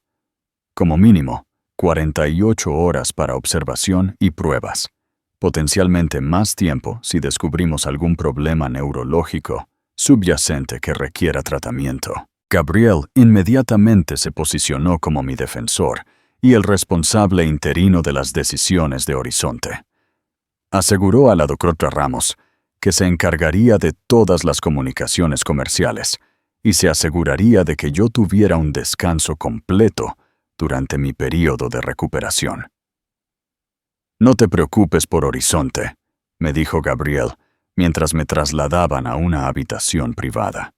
«Como mínimo, 48 horas para observación y pruebas. Potencialmente más tiempo si descubrimos algún problema neurológico subyacente que requiera tratamiento». Gabriel inmediatamente se posicionó como mi defensor y el responsable interino de las decisiones de Horizonte. Aseguró a la doctora Ramos que se encargaría de todas las comunicaciones comerciales y se aseguraría de que yo tuviera un descanso completo durante mi período de recuperación. «No te preocupes por Horizonte», me dijo Gabriel mientras me trasladaban a una habitación privada.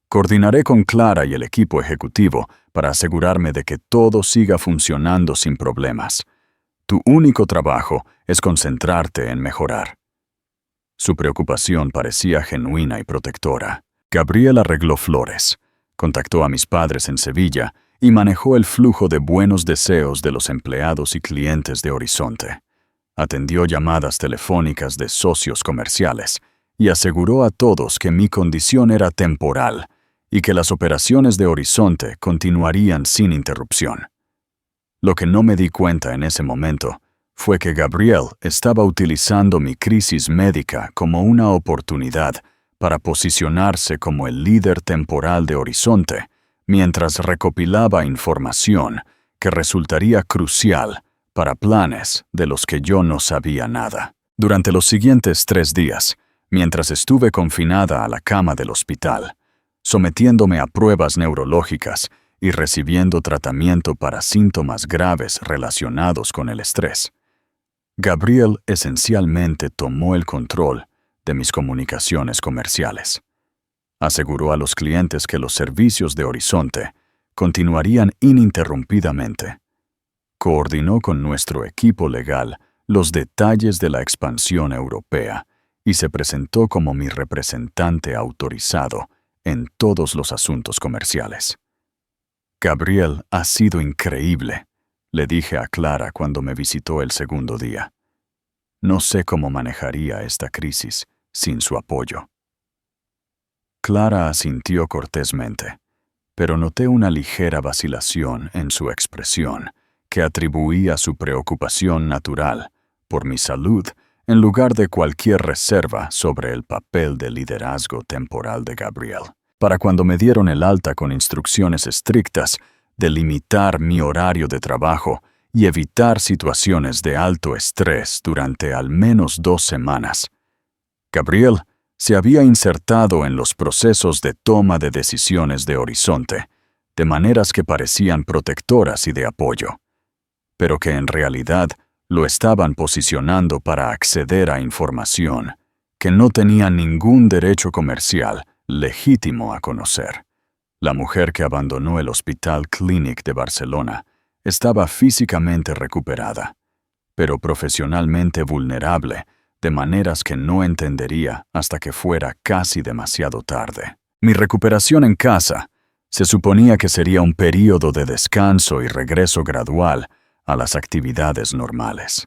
«Coordinaré con Clara y el equipo ejecutivo para asegurarme de que todo siga funcionando sin problemas. Tu único trabajo es concentrarte en mejorar». Su preocupación parecía genuina y protectora. Gabriel arregló flores, contactó a mis padres en Sevilla y manejó el flujo de buenos deseos de los empleados y clientes de Horizonte. Atendió llamadas telefónicas de socios comerciales y aseguró a todos que mi condición era temporal y que las operaciones de Horizonte continuarían sin interrupción. Lo que no me di cuenta en ese momento fue que Gabriel estaba utilizando mi crisis médica como una oportunidad para posicionarse como el líder temporal de Horizonte, mientras recopilaba información que resultaría crucial para planes de los que yo no sabía nada. Durante los siguientes 3 días, mientras estuve confinada a la cama del hospital, sometiéndome a pruebas neurológicas y recibiendo tratamiento para síntomas graves relacionados con el estrés, Gabriel esencialmente tomó el control de mis comunicaciones comerciales. Aseguró a los clientes que los servicios de Horizonte continuarían ininterrumpidamente. Coordinó con nuestro equipo legal los detalles de la expansión europea y se presentó como mi representante autorizado en todos los asuntos comerciales. «Gabriel ha sido increíble», le dije a Clara cuando me visitó el segundo día. «No sé cómo manejaría esta crisis sin su apoyo». Clara asintió cortésmente, pero noté una ligera vacilación en su expresión que atribuía su preocupación natural por mi salud en lugar de cualquier reserva sobre el papel de liderazgo temporal de Gabriel. Para cuando me dieron el alta con instrucciones estrictas de limitar mi horario de trabajo y evitar situaciones de alto estrés durante al menos 2 semanas, Gabriel se había insertado en los procesos de toma de decisiones de Horizonte, de maneras que parecían protectoras y de apoyo, pero que en realidad lo estaban posicionando para acceder a información que no tenía ningún derecho comercial legítimo a conocer. La mujer que abandonó el Hospital Clínic de Barcelona estaba físicamente recuperada, pero profesionalmente vulnerable, de maneras que no entendería hasta que fuera casi demasiado tarde. Mi recuperación en casa se suponía que sería un período de descanso y regreso gradual a las actividades normales.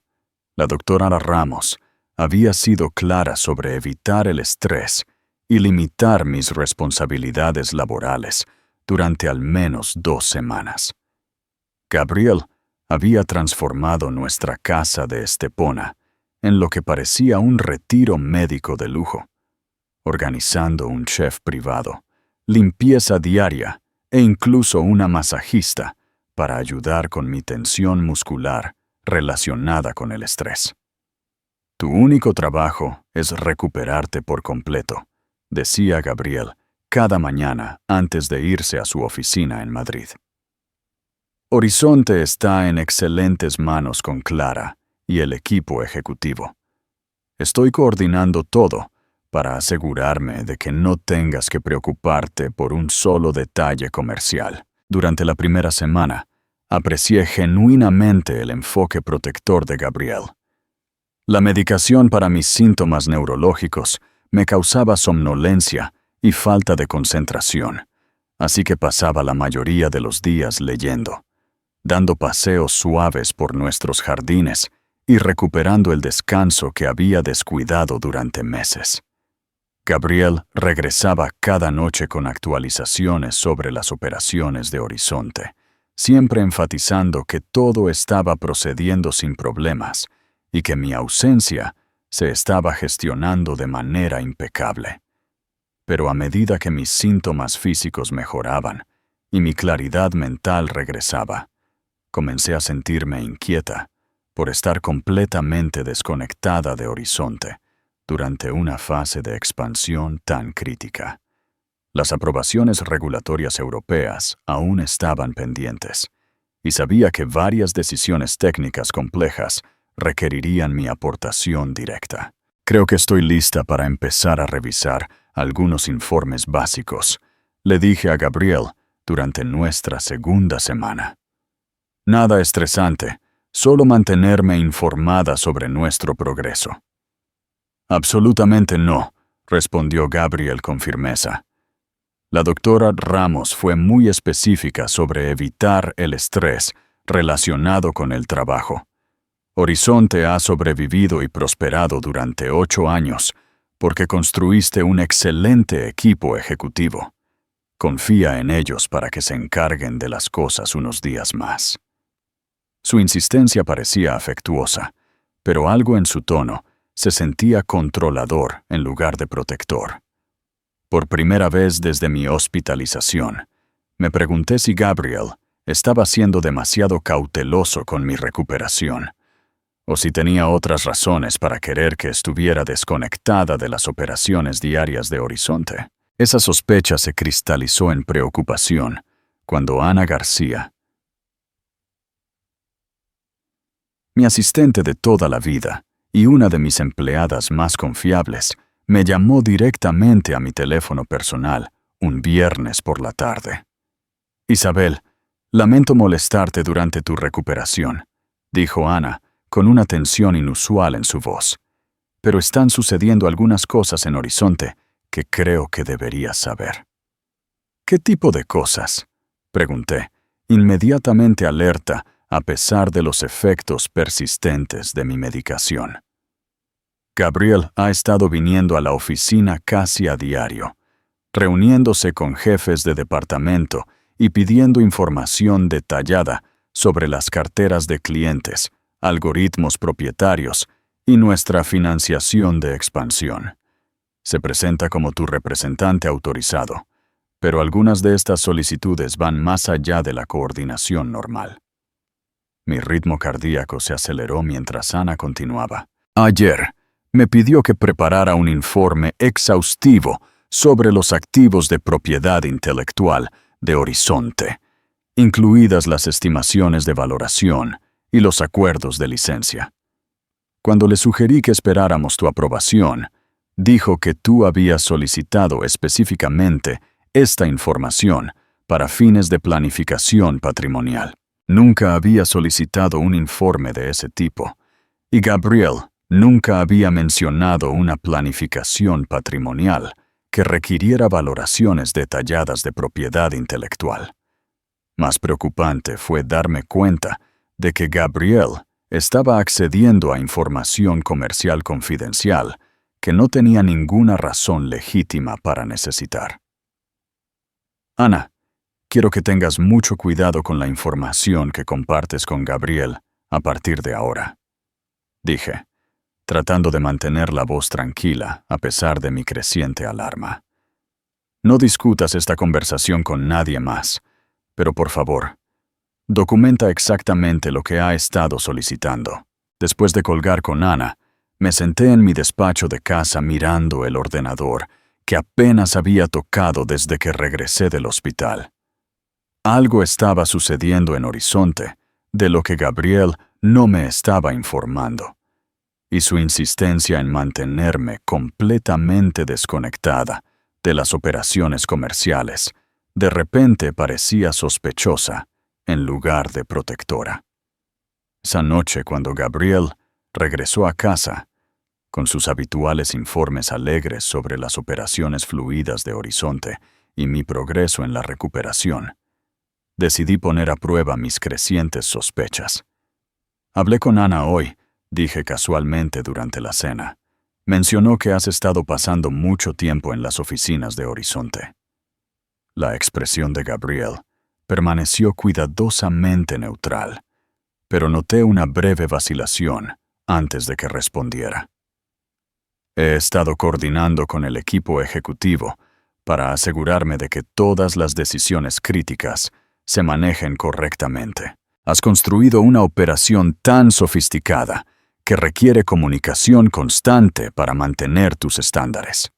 La doctora Ramos había sido clara sobre evitar el estrés y limitar mis responsabilidades laborales durante al menos 2 semanas. Gabriel había transformado nuestra casa de Estepona en lo que parecía un retiro médico de lujo, organizando un chef privado, limpieza diaria e incluso una masajista para ayudar con mi tensión muscular relacionada con el estrés. «Tu único trabajo es recuperarte por completo», decía Gabriel cada mañana antes de irse a su oficina en Madrid. Horizonte está en excelentes manos con Clara y el equipo ejecutivo. Estoy coordinando todo para asegurarme de que no tengas que preocuparte por un solo detalle comercial. Durante la primera semana, aprecié genuinamente el enfoque protector de Gabriel. La medicación para mis síntomas neurológicos me causaba somnolencia y falta de concentración, así que pasaba la mayoría de los días leyendo, dando paseos suaves por nuestros jardines y recuperando el descanso que había descuidado durante meses. Gabriel regresaba cada noche con actualizaciones sobre las operaciones de Horizonte, siempre enfatizando que todo estaba procediendo sin problemas y que mi ausencia se estaba gestionando de manera impecable. Pero a medida que mis síntomas físicos mejoraban y mi claridad mental regresaba, comencé a sentirme inquieta por estar completamente desconectada de Horizonte durante una fase de expansión tan crítica. Las aprobaciones regulatorias europeas aún estaban pendientes, y sabía que varias decisiones técnicas complejas requerirían mi aportación directa. Creo que estoy lista para empezar a revisar algunos informes básicos, le dije a Gabriel durante nuestra segunda semana. Nada estresante, solo mantenerme informada sobre nuestro progreso. Absolutamente no, respondió Gabriel con firmeza. La doctora Ramos fue muy específica sobre evitar el estrés relacionado con el trabajo. Horizonte ha sobrevivido y prosperado durante 8 años porque construiste un excelente equipo ejecutivo. Confía en ellos para que se encarguen de las cosas unos días más. Su insistencia parecía afectuosa, pero algo en su tono se sentía controlador en lugar de protector. Por primera vez desde mi hospitalización, me pregunté si Gabriel estaba siendo demasiado cauteloso con mi recuperación, o si tenía otras razones para querer que estuviera desconectada de las operaciones diarias de Horizonte. Esa sospecha se cristalizó en preocupación cuando Ana García, mi asistente de toda la vida y una de mis empleadas más confiables, me llamó directamente a mi teléfono personal un viernes por la tarde. Isabel, lamento molestarte durante tu recuperación, dijo Ana, con una tensión inusual en su voz. Pero están sucediendo algunas cosas en Horizonte que creo que deberías saber. ¿Qué tipo de cosas?, pregunté, inmediatamente alerta a pesar de los efectos persistentes de mi medicación. Gabriel ha estado viniendo a la oficina casi a diario, reuniéndose con jefes de departamento y pidiendo información detallada sobre las carteras de clientes, algoritmos propietarios y nuestra financiación de expansión. Se presenta como tu representante autorizado, pero algunas de estas solicitudes van más allá de la coordinación normal. Mi ritmo cardíaco se aceleró mientras Ana continuaba. Ayer me pidió que preparara un informe exhaustivo sobre los activos de propiedad intelectual de Horizonte, incluidas las estimaciones de valoración y los acuerdos de licencia. Cuando le sugerí que esperáramos tu aprobación, dijo que tú habías solicitado específicamente esta información para fines de planificación patrimonial. Nunca había solicitado un informe de ese tipo, y Gabriel nunca había mencionado una planificación patrimonial que requiriera valoraciones detalladas de propiedad intelectual. Más preocupante fue darme cuenta de que Gabriel estaba accediendo a información comercial confidencial que no tenía ninguna razón legítima para necesitar. Ana, quiero que tengas mucho cuidado con la información que compartes con Gabriel a partir de ahora, dije, tratando de mantener la voz tranquila a pesar de mi creciente alarma. No discutas esta conversación con nadie más, pero por favor, documenta exactamente lo que ha estado solicitando. Después de colgar con Ana, me senté en mi despacho de casa mirando el ordenador que apenas había tocado desde que regresé del hospital. Algo estaba sucediendo en Horizonte, de lo que Gabriel no me estaba informando, y su insistencia en mantenerme completamente desconectada de las operaciones comerciales de repente parecía sospechosa en lugar de protectora. Esa noche, cuando Gabriel regresó a casa, con sus habituales informes alegres sobre las operaciones fluidas de Horizonte y mi progreso en la recuperación, decidí poner a prueba mis crecientes sospechas. Hablé con Ana hoy, dije casualmente durante la cena. Mencionó que has estado pasando mucho tiempo en las oficinas de Horizonte. La expresión de Gabriel permaneció cuidadosamente neutral, pero noté una breve vacilación antes de que respondiera. He estado coordinando con el equipo ejecutivo para asegurarme de que todas las decisiones críticas se manejen correctamente. Has construido una operación tan sofisticada que requiere comunicación constante para mantener tus estándares.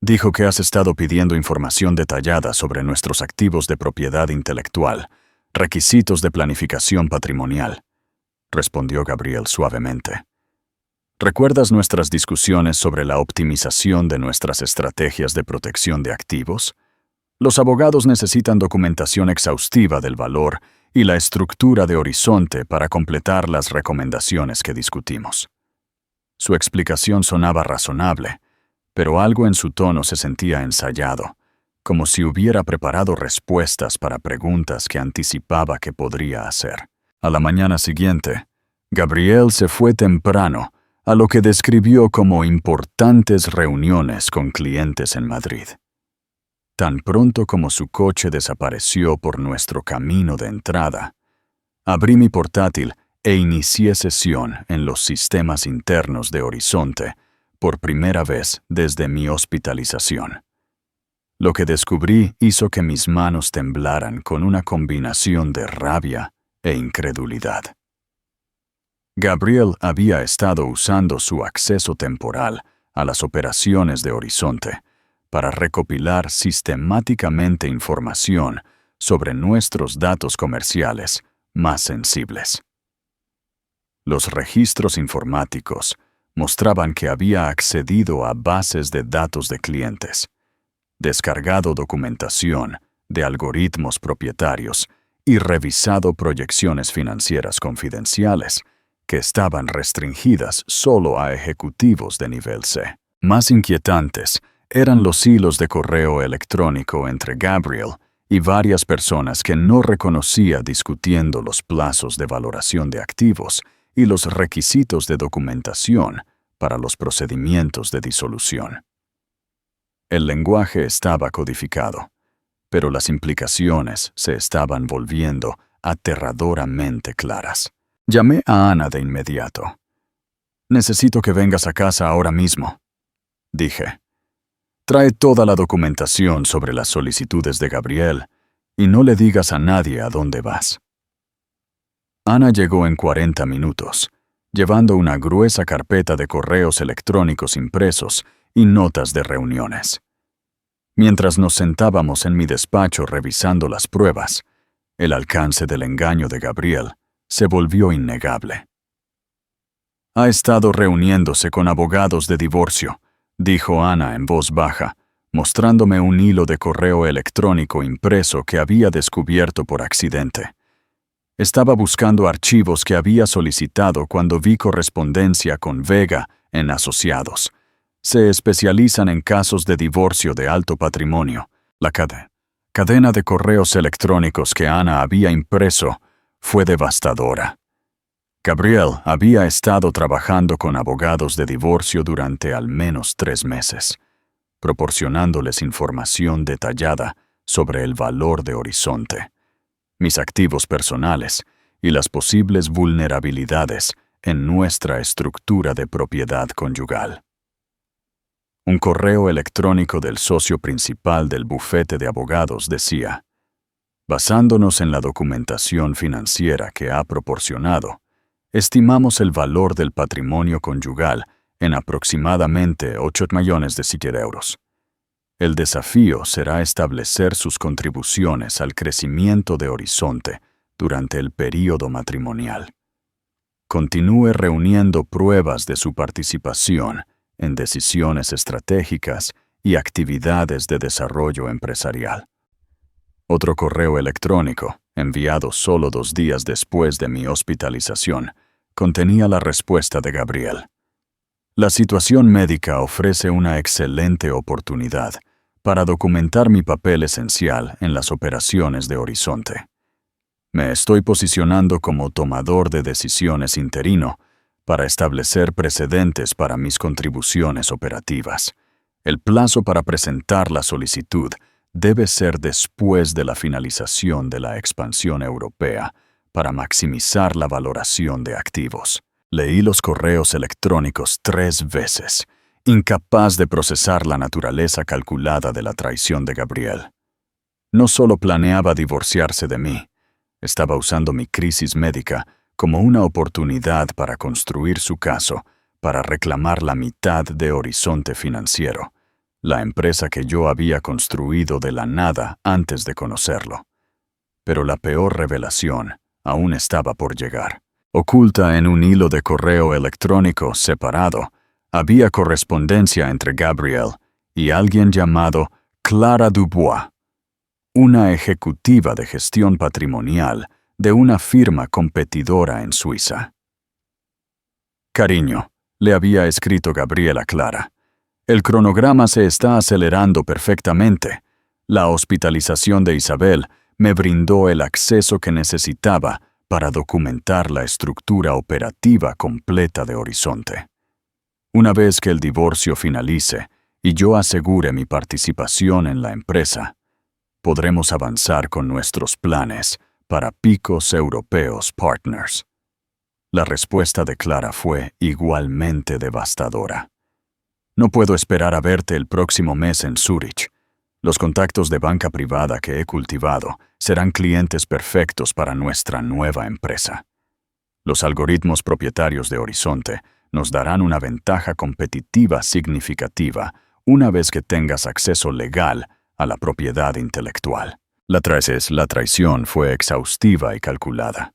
Dijo que has estado pidiendo información detallada sobre nuestros activos de propiedad intelectual, requisitos de planificación patrimonial, respondió Gabriel suavemente. ¿Recuerdas nuestras discusiones sobre la optimización de nuestras estrategias de protección de activos? Los abogados necesitan documentación exhaustiva del valor y la estructura de Horizonte para completar las recomendaciones que discutimos. Su explicación sonaba razonable, pero algo en su tono se sentía ensayado, como si hubiera preparado respuestas para preguntas que anticipaba que podría hacer. A la mañana siguiente, Gabriel se fue temprano a lo que describió como importantes reuniones con clientes en Madrid. Tan pronto como su coche desapareció por nuestro camino de entrada, abrí mi portátil e inicié sesión en los sistemas internos de Horizonte por primera vez desde mi hospitalización. Lo que descubrí hizo que mis manos temblaran con una combinación de rabia e incredulidad. Gabriel había estado usando su acceso temporal a las operaciones de Horizonte para recopilar sistemáticamente información sobre nuestros datos comerciales más sensibles. Los registros informáticos mostraban que había accedido a bases de datos de clientes, descargado documentación de algoritmos propietarios y revisado proyecciones financieras confidenciales que estaban restringidas solo a ejecutivos de nivel C. Más inquietantes eran los hilos de correo electrónico entre Gabriel y varias personas que no reconocía discutiendo los plazos de valoración de activos y los requisitos de documentación para los procedimientos de disolución. El lenguaje estaba codificado, pero las implicaciones se estaban volviendo aterradoramente claras. Llamé a Ana de inmediato. «Necesito que vengas a casa ahora mismo», dije. «Trae toda la documentación sobre las solicitudes de Gabriel y no le digas a nadie a dónde vas». Ana llegó en 40 minutos, llevando una gruesa carpeta de correos electrónicos impresos y notas de reuniones. Mientras nos sentábamos en mi despacho revisando las pruebas, el alcance del engaño de Gabriel se volvió innegable. «Ha estado reuniéndose con abogados de divorcio», dijo Ana en voz baja, mostrándome un hilo de correo electrónico impreso que había descubierto por accidente. Estaba buscando archivos que había solicitado cuando vi correspondencia con Vega en Asociados. Se especializan en casos de divorcio de alto patrimonio. La cadena de correos electrónicos que Ana había impreso fue devastadora. Gabriel había estado trabajando con abogados de divorcio durante al menos 3 meses, proporcionándoles información detallada sobre el valor de Horizonte, mis activos personales y las posibles vulnerabilidades en nuestra estructura de propiedad conyugal. Un correo electrónico del socio principal del bufete de abogados decía: «Basándonos en la documentación financiera que ha proporcionado, estimamos el valor del patrimonio conyugal en aproximadamente 8 millones de euros. El desafío será establecer sus contribuciones al crecimiento de Horizonte durante el período matrimonial. Continúe reuniendo pruebas de su participación en decisiones estratégicas y actividades de desarrollo empresarial». Otro correo electrónico, enviado solo 2 días después de mi hospitalización, contenía la respuesta de Gabriel. «La situación médica ofrece una excelente oportunidad para documentar mi papel esencial en las operaciones de Horizonte. Me estoy posicionando como tomador de decisiones interino para establecer precedentes para mis contribuciones operativas. El plazo para presentar la solicitud debe ser después de la finalización de la expansión europea para maximizar la valoración de activos». Leí los correos electrónicos 3 veces, incapaz de procesar la naturaleza calculada de la traición de Gabriel. No solo planeaba divorciarse de mí, Estaba usando mi crisis médica como una oportunidad para construir su caso, para reclamar la mitad de Horizonte Financiero, la empresa que yo había construido de la nada antes de conocerlo. Pero la peor revelación aún estaba por llegar. Oculta en un hilo de correo electrónico separado, había correspondencia entre Gabriel y alguien llamado Clara Dubois, una ejecutiva de gestión patrimonial de una firma competidora en Suiza. Cariño, le había escrito Gabriel a Clara. El cronograma se está acelerando perfectamente. La hospitalización de Isabel me brindó el acceso que necesitaba para documentar la estructura operativa completa de Horizonte. Una vez que el divorcio finalice y yo asegure mi participación en la empresa, podremos avanzar con nuestros planes para Picos Europeos Partners. La respuesta de Clara fue igualmente devastadora. No puedo esperar a verte el próximo mes en Zúrich. Los contactos de banca privada que he cultivado serán clientes perfectos para nuestra nueva empresa. Los algoritmos propietarios de Horizonte nos darán una ventaja competitiva significativa una vez que tengas acceso legal a la propiedad intelectual. La traición fue exhaustiva y calculada.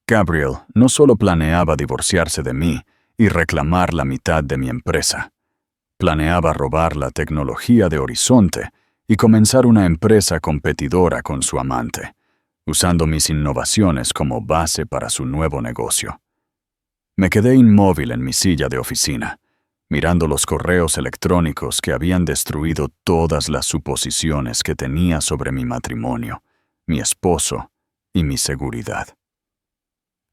Gabriel no solo planeaba divorciarse de mí y reclamar la mitad de mi empresa. Planeaba robar la tecnología de Horizonte y comenzar una empresa competidora con su amante, usando mis innovaciones como base para su nuevo negocio. Me quedé inmóvil en mi silla de oficina, mirando los correos electrónicos que habían destruido todas las suposiciones que tenía sobre mi matrimonio, mi esposo y mi seguridad.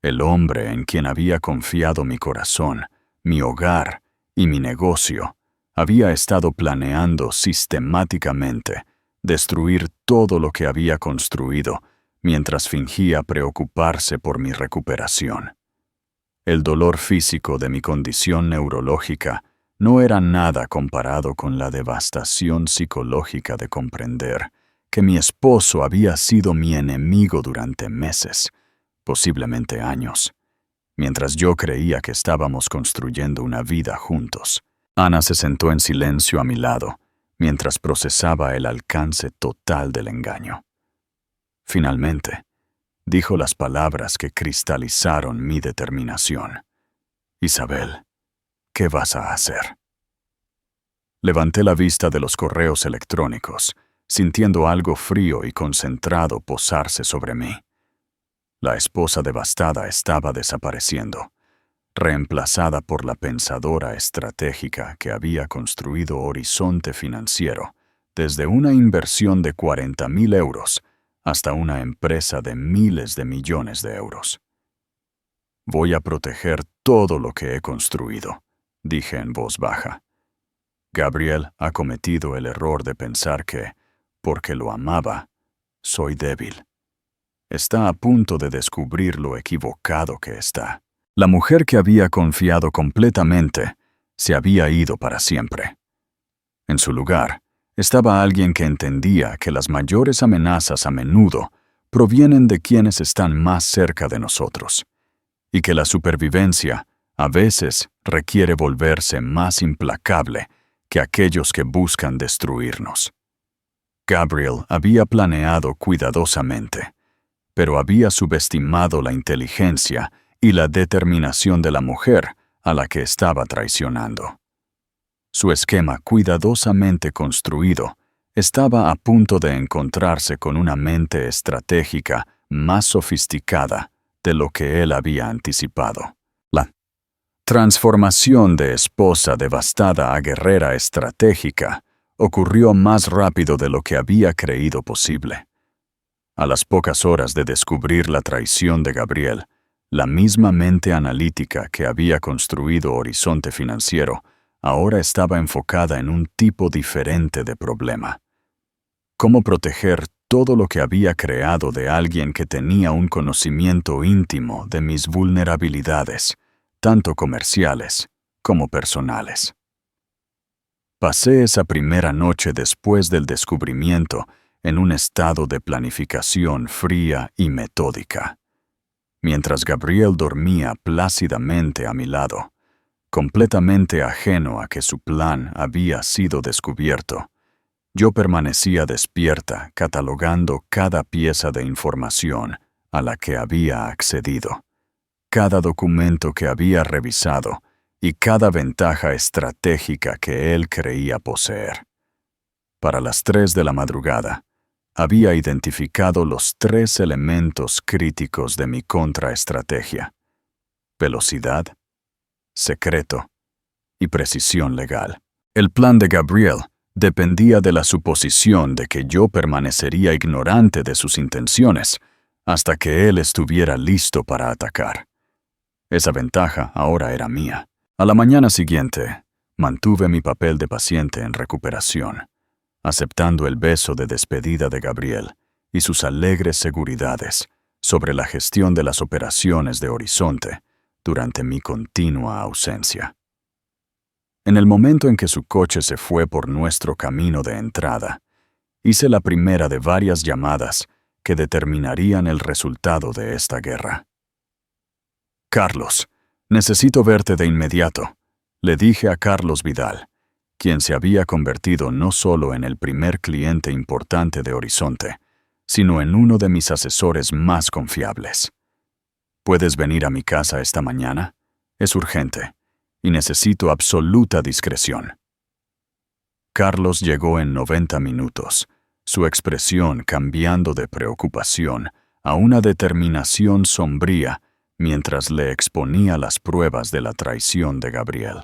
El hombre en quien había confiado mi corazón, mi hogar y mi negocio, había estado planeando sistemáticamente destruir todo lo que había construido mientras fingía preocuparse por mi recuperación. El dolor físico de mi condición neurológica no era nada comparado con la devastación psicológica de comprender que mi esposo había sido mi enemigo durante meses, posiblemente años, mientras yo creía que estábamos construyendo una vida juntos. Ana se sentó en silencio a mi lado, mientras procesaba el alcance total del engaño. Finalmente, dijo las palabras que cristalizaron mi determinación. Isabel, ¿qué vas a hacer? Levanté la vista de los correos electrónicos, sintiendo algo frío y concentrado posarse sobre mí. La esposa devastada estaba desapareciendo, reemplazada por la pensadora estratégica que había construido Horizonte Financiero, desde una inversión de 40.000 euros hasta una empresa de miles de millones de euros. Voy a proteger todo lo que he construido, dije en voz baja. Gabriel ha cometido el error de pensar que, porque lo amaba, soy débil. Está a punto de descubrir lo equivocado que está. La mujer que había confiado completamente se había ido para siempre. En su lugar, estaba alguien que entendía que las mayores amenazas a menudo provienen de quienes están más cerca de nosotros, y que la supervivencia a veces requiere volverse más implacable que aquellos que buscan destruirnos. Gabriel había planeado cuidadosamente, pero había subestimado la inteligencia y la determinación de la mujer a la que estaba traicionando. Su esquema cuidadosamente construido estaba a punto de encontrarse con una mente estratégica más sofisticada de lo que él había anticipado. La transformación de esposa devastada a guerrera estratégica ocurrió más rápido de lo que había creído posible. A las pocas horas de descubrir la traición de Gabriel, la misma mente analítica que había construido Horizonte Financiero ahora estaba enfocada en un tipo diferente de problema. ¿Cómo proteger todo lo que había creado de alguien que tenía un conocimiento íntimo de mis vulnerabilidades, tanto comerciales como personales? Pasé esa primera noche después del descubrimiento en un estado de planificación fría y metódica. Mientras Gabriel dormía plácidamente a mi lado, completamente ajeno a que su plan había sido descubierto, yo permanecía despierta catalogando cada pieza de información a la que había accedido, cada documento que había revisado y cada ventaja estratégica que él creía poseer. Para las 3 de la madrugada, había identificado los 3 elementos críticos de mi contraestrategia: velocidad, secreto y precisión legal. El plan de Gabriel dependía de la suposición de que yo permanecería ignorante de sus intenciones hasta que él estuviera listo para atacar. Esa ventaja ahora era mía. A la mañana siguiente, mantuve mi papel de paciente en recuperación, aceptando el beso de despedida de Gabriel y sus alegres seguridades sobre la gestión de las operaciones de Horizonte durante mi continua ausencia. En el momento en que su coche se fue por nuestro camino de entrada, hice la primera de varias llamadas que determinarían el resultado de esta guerra. «Carlos, necesito verte de inmediato», le dije a Carlos Vidal, quien se había convertido no solo en el primer cliente importante de Horizonte, sino en uno de mis asesores más confiables. «¿Puedes venir a mi casa esta mañana? Es urgente y necesito absoluta discreción». Carlos llegó en 90 minutos, su expresión cambiando de preocupación a una determinación sombría mientras le exponía las pruebas de la traición de Gabriel.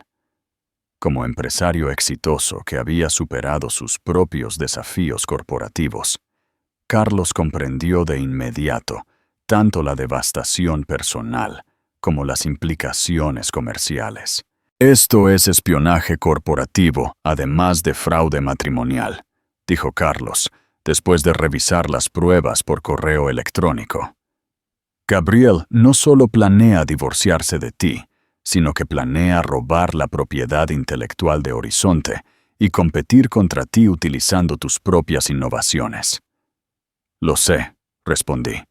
Como empresario exitoso que había superado sus propios desafíos corporativos, Carlos comprendió de inmediato tanto la devastación personal como las implicaciones comerciales. «Esto es espionaje corporativo, además de fraude matrimonial», dijo Carlos, después de revisar las pruebas por correo electrónico. «Gabriel no solo planea divorciarse de ti, sino que planea robar la propiedad intelectual de Horizonte y competir contra ti utilizando tus propias innovaciones». «Lo sé», respondí.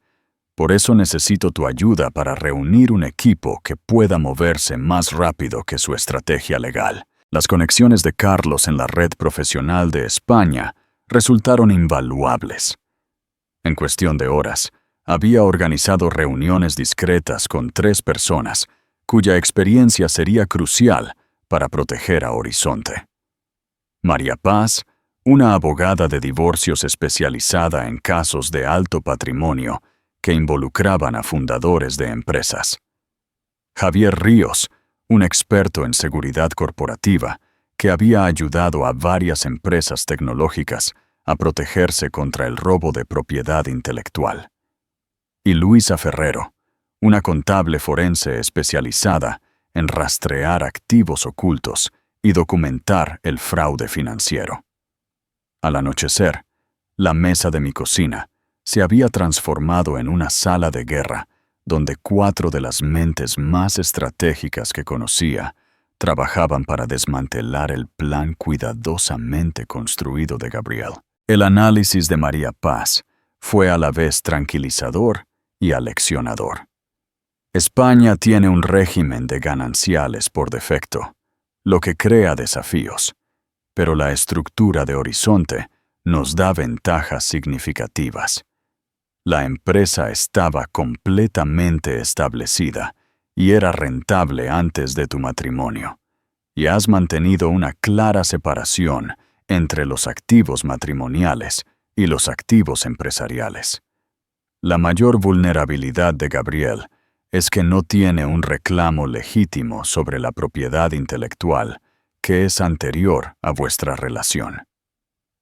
«Por eso necesito tu ayuda para reunir un equipo que pueda moverse más rápido que su estrategia legal». Las conexiones de Carlos en la red profesional de España resultaron invaluables. En cuestión de horas, había organizado reuniones discretas con 3 personas, cuya experiencia sería crucial para proteger a Horizonte. María Paz, una abogada de divorcios especializada en casos de alto patrimonio que involucraban a fundadores de empresas. Javier Ríos, un experto en seguridad corporativa que había ayudado a varias empresas tecnológicas a protegerse contra el robo de propiedad intelectual. Y Luisa Ferrero, una contable forense especializada en rastrear activos ocultos y documentar el fraude financiero. Al anochecer, la mesa de mi cocina se había transformado en una sala de guerra donde 4 de las mentes más estratégicas que conocía trabajaban para desmantelar el plan cuidadosamente construido de Gabriel. El análisis de María Paz fue a la vez tranquilizador y aleccionador. España tiene un régimen de gananciales por defecto, lo que crea desafíos, pero la estructura de Horizonte nos da ventajas significativas. La empresa estaba completamente establecida y era rentable antes de tu matrimonio, y has mantenido una clara separación entre los activos matrimoniales y los activos empresariales. La mayor vulnerabilidad de Gabriel es que no tiene un reclamo legítimo sobre la propiedad intelectual que es anterior a vuestra relación.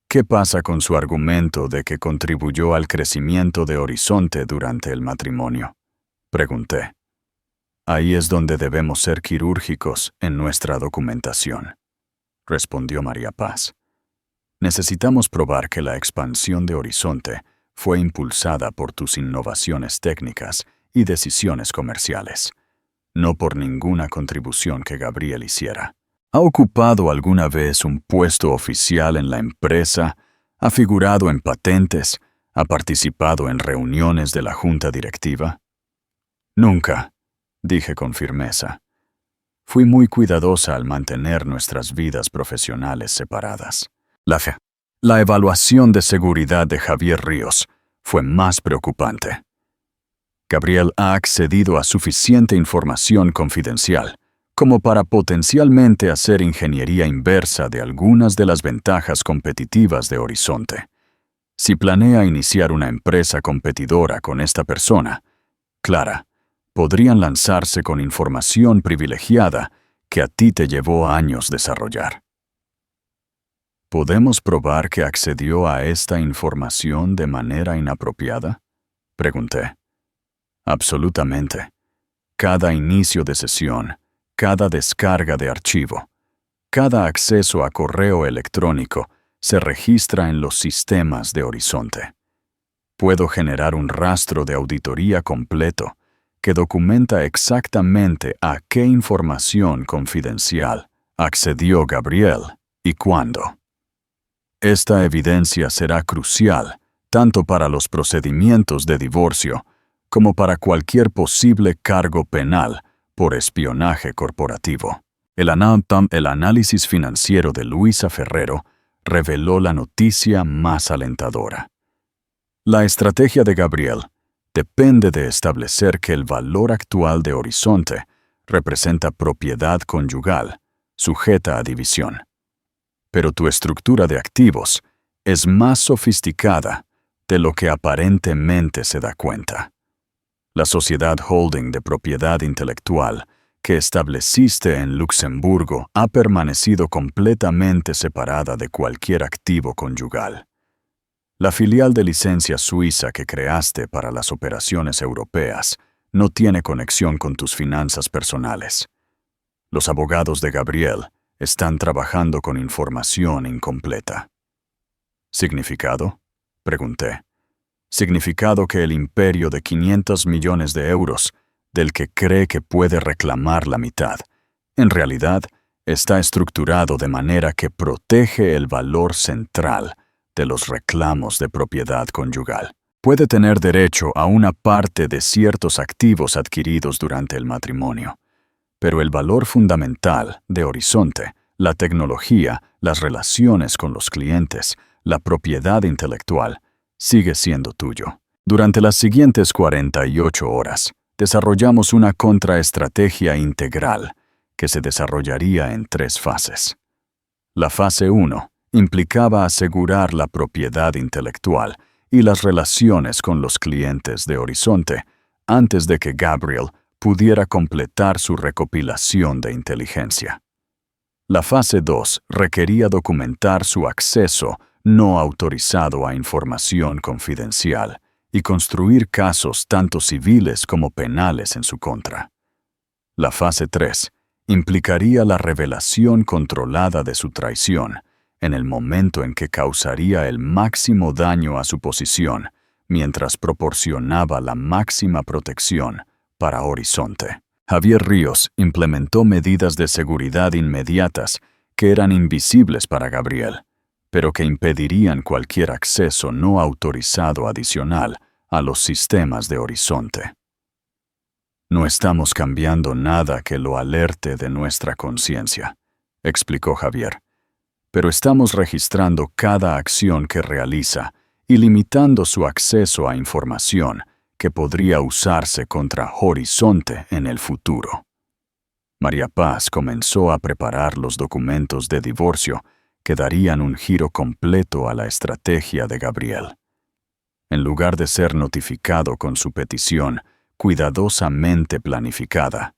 ¿Qué pasa con su argumento de que contribuyó al crecimiento de Horizonte durante el matrimonio?, pregunté. Ahí es donde debemos ser quirúrgicos en nuestra documentación, respondió María Paz. Necesitamos probar que la expansión de Horizonte fue impulsada por tus innovaciones técnicas y decisiones comerciales, no por ninguna contribución que Gabriel hiciera. ¿Ha ocupado alguna vez un puesto oficial en la empresa ¿Ha figurado en patentes? ¿Ha participado en reuniones de la junta directiva? Nunca, dije con firmeza. Fui muy cuidadosa al mantener nuestras vidas profesionales separadas. La evaluación de seguridad de Javier Ríos fue más preocupante. Gabriel ha accedido a suficiente información confidencial como para potencialmente hacer ingeniería inversa de algunas de las ventajas competitivas de Horizonte. Si planea iniciar una empresa competidora con esta persona, Clara, podrían lanzarse con información privilegiada que a ti te llevó años desarrollar. ¿Podemos probar que accedió a esta información de manera inapropiada? Pregunté. Absolutamente. Cada inicio de sesión, cada descarga de archivo, cada acceso a correo electrónico se registra en los sistemas de Horizonte. Puedo generar un rastro de auditoría completo que documenta exactamente a qué información confidencial accedió Gabriel y cuándo. Esta evidencia será crucial tanto para los procedimientos de divorcio como para cualquier posible cargo penal por espionaje corporativo. El análisis financiero de Luisa Ferrero reveló la noticia más alentadora. La estrategia de Gabriel depende de establecer que el valor actual de Horizonte representa propiedad conyugal, sujeta a división. Pero tu estructura de activos es más sofisticada de lo que aparentemente se da cuenta. La sociedad holding de propiedad intelectual que estableciste en Luxemburgo ha permanecido completamente separada de cualquier activo conyugal. La filial de licencia suiza que creaste para las operaciones europeas no tiene conexión con tus finanzas personales. Los abogados de Gabriel están trabajando con información incompleta. ¿Significado? Pregunté. Significado que el imperio de 500 millones de euros, del que cree que puede reclamar la mitad, en realidad está estructurado de manera que protege el valor central de los reclamos de propiedad conyugal. Puede tener derecho a una parte de ciertos activos adquiridos durante el matrimonio, pero el valor fundamental de Horizonte, la tecnología, las relaciones con los clientes, la propiedad intelectual, sigue siendo tuyo. Durante las siguientes 48 horas, desarrollamos una contraestrategia integral que se desarrollaría en 3 fases. La fase 1 implicaba asegurar la propiedad intelectual y las relaciones con los clientes de Horizonte antes de que Gabriel pudiera completar su recopilación de inteligencia. La fase 2 requería documentar su acceso no autorizado a información confidencial y construir casos tanto civiles como penales en su contra. La fase 3 implicaría la revelación controlada de su traición en el momento en que causaría el máximo daño a su posición, mientras proporcionaba la máxima protección para Horizonte. Javier Ríos implementó medidas de seguridad inmediatas que eran invisibles para Gabriel, pero que impedirían cualquier acceso no autorizado adicional a los sistemas de Horizonte. No estamos cambiando nada que lo alerte de nuestra conciencia, explicó Javier, pero estamos registrando cada acción que realiza y limitando su acceso a información que podría usarse contra Horizonte en el futuro. María Paz comenzó a preparar los documentos de divorcio que darían un giro completo a la estrategia de Gabriel. En lugar de ser notificado con su petición cuidadosamente planificada,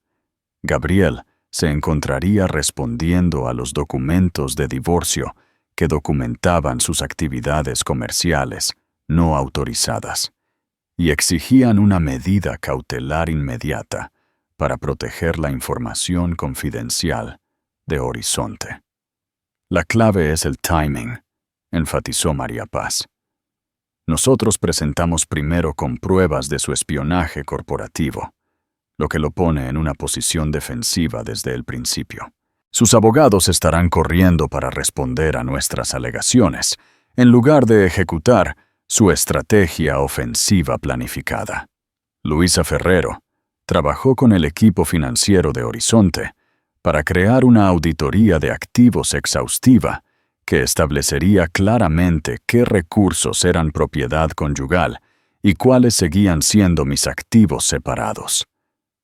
Gabriel se encontraría respondiendo a los documentos de divorcio que documentaban sus actividades comerciales no autorizadas y exigían una medida cautelar inmediata para proteger la información confidencial de Horizonte. La clave es el timing, enfatizó María Paz. Nosotros presentamos primero con pruebas de su espionaje corporativo, lo que lo pone en una posición defensiva desde el principio. Sus abogados estarán corriendo para responder a nuestras alegaciones, en lugar de ejecutar su estrategia ofensiva planificada. Luisa Ferrero trabajó con el equipo financiero de Horizonte para crear una auditoría de activos exhaustiva que establecería claramente qué recursos eran propiedad conyugal y cuáles seguían siendo mis activos separados.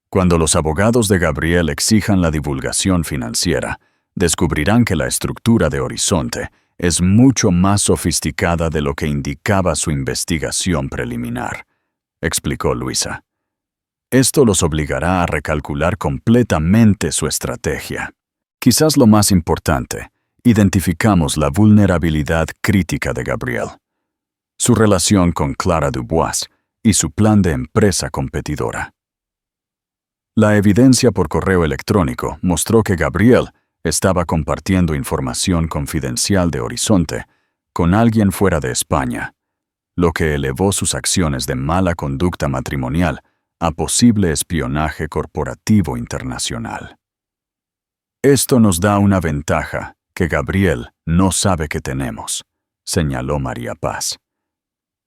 Cuando los abogados de Gabriel exijan la divulgación financiera, descubrirán que la estructura de Horizonte es mucho más sofisticada de lo que indicaba su investigación preliminar, explicó Luisa. Esto los obligará a recalcular completamente su estrategia. Quizás lo más importante, identificamos la vulnerabilidad crítica de Gabriel, su relación con Clara Dubois y su plan de empresa competidora. La evidencia por correo electrónico mostró que Gabriel estaba compartiendo información confidencial de Horizonte con alguien fuera de España, lo que elevó sus acciones de mala conducta matrimonial a posible espionaje corporativo internacional. Esto nos da una ventaja que Gabriel no sabe que tenemos, señaló María Paz.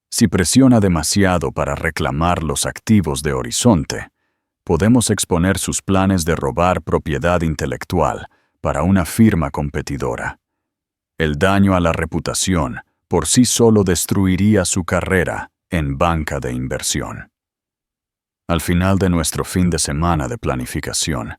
Si presiona demasiado para reclamar los activos de Horizonte, podemos exponer sus planes de robar propiedad intelectual para una firma competidora. El daño a la reputación por sí solo destruiría su carrera en banca de inversión. Al final de nuestro fin de semana de planificación,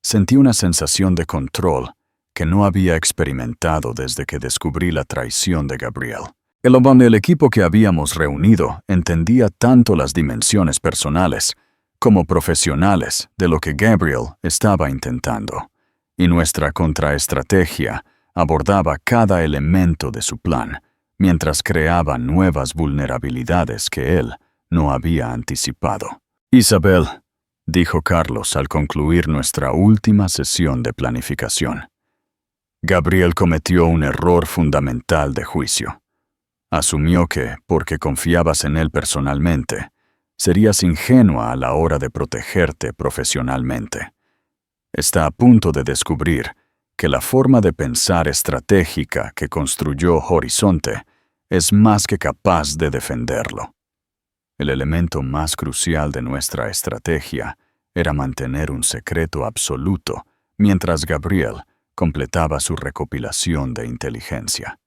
sentí una sensación de control que no había experimentado desde que descubrí la traición de Gabriel. El equipo que habíamos reunido entendía tanto las dimensiones personales como profesionales de lo que Gabriel estaba intentando, y nuestra contraestrategia abordaba cada elemento de su plan, mientras creaba nuevas vulnerabilidades que él no había anticipado. Isabel, dijo Carlos al concluir nuestra última sesión de planificación. Gabriel cometió un error fundamental de juicio. Asumió que, porque confiabas en él personalmente, serías ingenua a la hora de protegerte profesionalmente. Está a punto de descubrir que la forma de pensar estratégica que construyó Horizonte es más que capaz de defenderlo. El elemento más crucial de nuestra estrategia era mantener un secreto absoluto mientras Gabriel completaba su recopilación de inteligencia.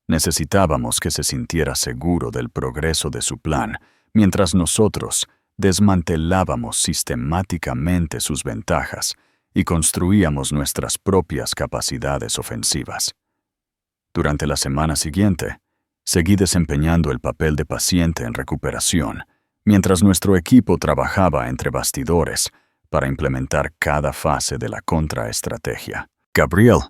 Necesitábamos que se sintiera seguro del progreso de su plan mientras nosotros desmantelábamos sistemáticamente sus ventajas y construíamos nuestras propias capacidades ofensivas. Durante la semana siguiente, seguí desempeñando el papel de paciente en recuperación, mientras nuestro equipo trabajaba entre bastidores para implementar cada fase de la contraestrategia. Gabriel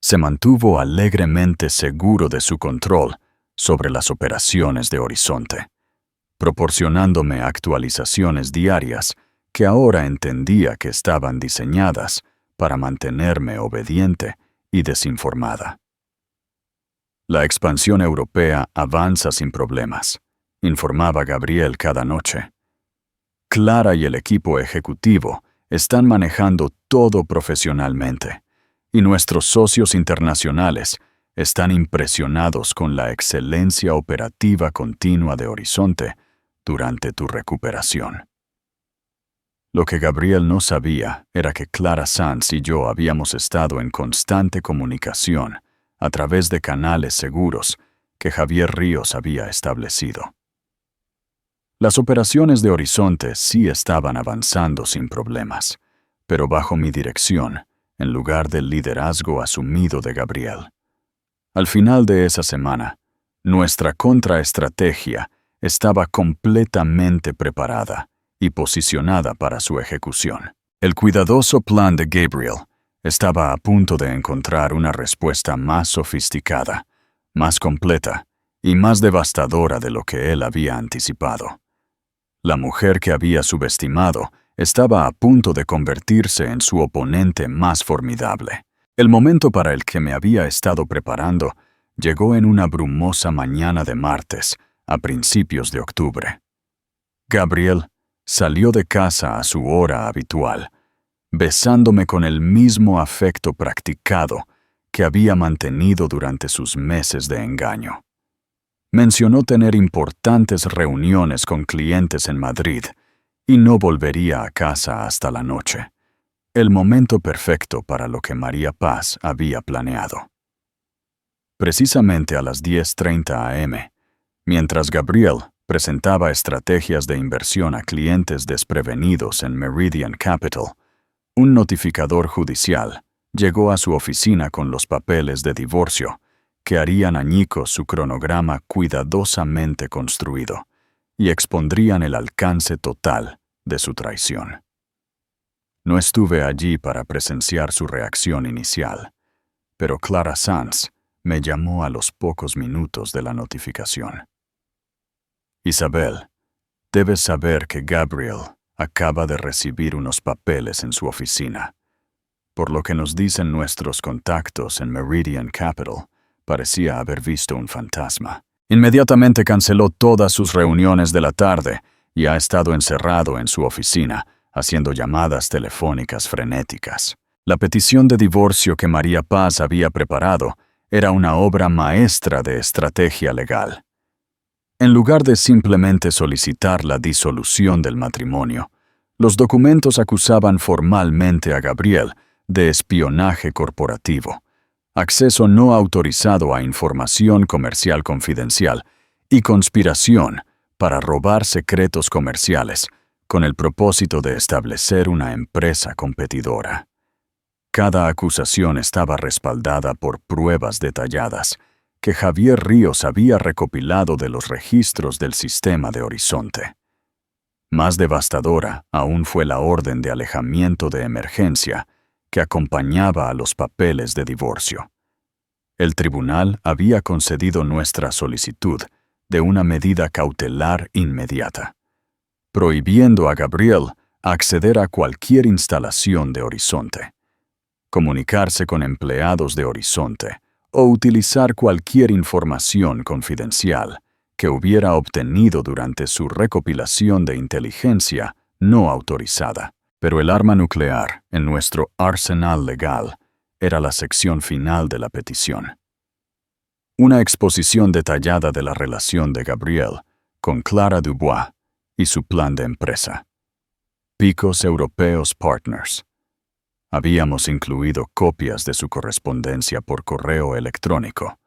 se mantuvo alegremente seguro de su control sobre las operaciones de Horizonte, proporcionándome actualizaciones diarias que ahora entendía que estaban diseñadas para mantenerme obediente y desinformada. La expansión europea avanza sin problemas, informaba Gabriel cada noche. Clara y el equipo ejecutivo están manejando todo profesionalmente, y nuestros socios internacionales están impresionados con la excelencia operativa continua de Horizonte durante tu recuperación. Lo que Gabriel no sabía era que Clara Sanz y yo habíamos estado en constante comunicación a través de canales seguros que Javier Ríos había establecido. Las operaciones de Horizonte sí estaban avanzando sin problemas, pero bajo mi dirección, en lugar del liderazgo asumido de Gabriel. Al final de esa semana, nuestra contraestrategia estaba completamente preparada y posicionada para su ejecución. El cuidadoso plan de Gabriel estaba a punto de encontrar una respuesta más sofisticada, más completa y más devastadora de lo que él había anticipado. La mujer que había subestimado estaba a punto de convertirse en su oponente más formidable. El momento para el que me había estado preparando llegó en una brumosa mañana de martes, a principios de octubre. Gabriel salió de casa a su hora habitual, besándome con el mismo afecto practicado que había mantenido durante sus meses de engaño. Mencionó tener importantes reuniones con clientes en Madrid y no volvería a casa hasta la noche, el momento perfecto para lo que María Paz había planeado. Precisamente a las 10:30 a.m., mientras Gabriel presentaba estrategias de inversión a clientes desprevenidos en Meridian Capital, un notificador judicial llegó a su oficina con los papeles de divorcio que harían añicos su cronograma cuidadosamente construido y expondrían el alcance total de su traición. No estuve allí para presenciar su reacción inicial, pero Clara Sanz me llamó a los pocos minutos de la notificación. Isabel, debes saber que Gabriel acaba de recibir unos papeles en su oficina. Por lo que nos dicen nuestros contactos en Meridian Capital, parecía haber visto un fantasma. Inmediatamente canceló todas sus reuniones de la tarde y ha estado encerrado en su oficina, haciendo llamadas telefónicas frenéticas. La petición de divorcio que María Paz había preparado era una obra maestra de estrategia legal. En lugar de simplemente solicitar la disolución del matrimonio, los documentos acusaban formalmente a Gabriel de espionaje corporativo, acceso no autorizado a información comercial confidencial y conspiración para robar secretos comerciales con el propósito de establecer una empresa competidora. Cada acusación estaba respaldada por pruebas detalladas que Javier Ríos había recopilado de los registros del sistema de Horizonte. Más devastadora aún fue la orden de alejamiento de emergencia que acompañaba a los papeles de divorcio. El tribunal había concedido nuestra solicitud de una medida cautelar inmediata, prohibiendo a Gabriel acceder a cualquier instalación de Horizonte, comunicarse con empleados de Horizonte o utilizar cualquier información confidencial que hubiera obtenido durante su recopilación de inteligencia no autorizada. Pero el arma nuclear en nuestro arsenal legal era la sección final de la petición. Una exposición detallada de la relación de Gabriel con Clara Dubois y su plan de empresa. Picos Europeos Partners. Habíamos incluido copias de su correspondencia por correo electrónico,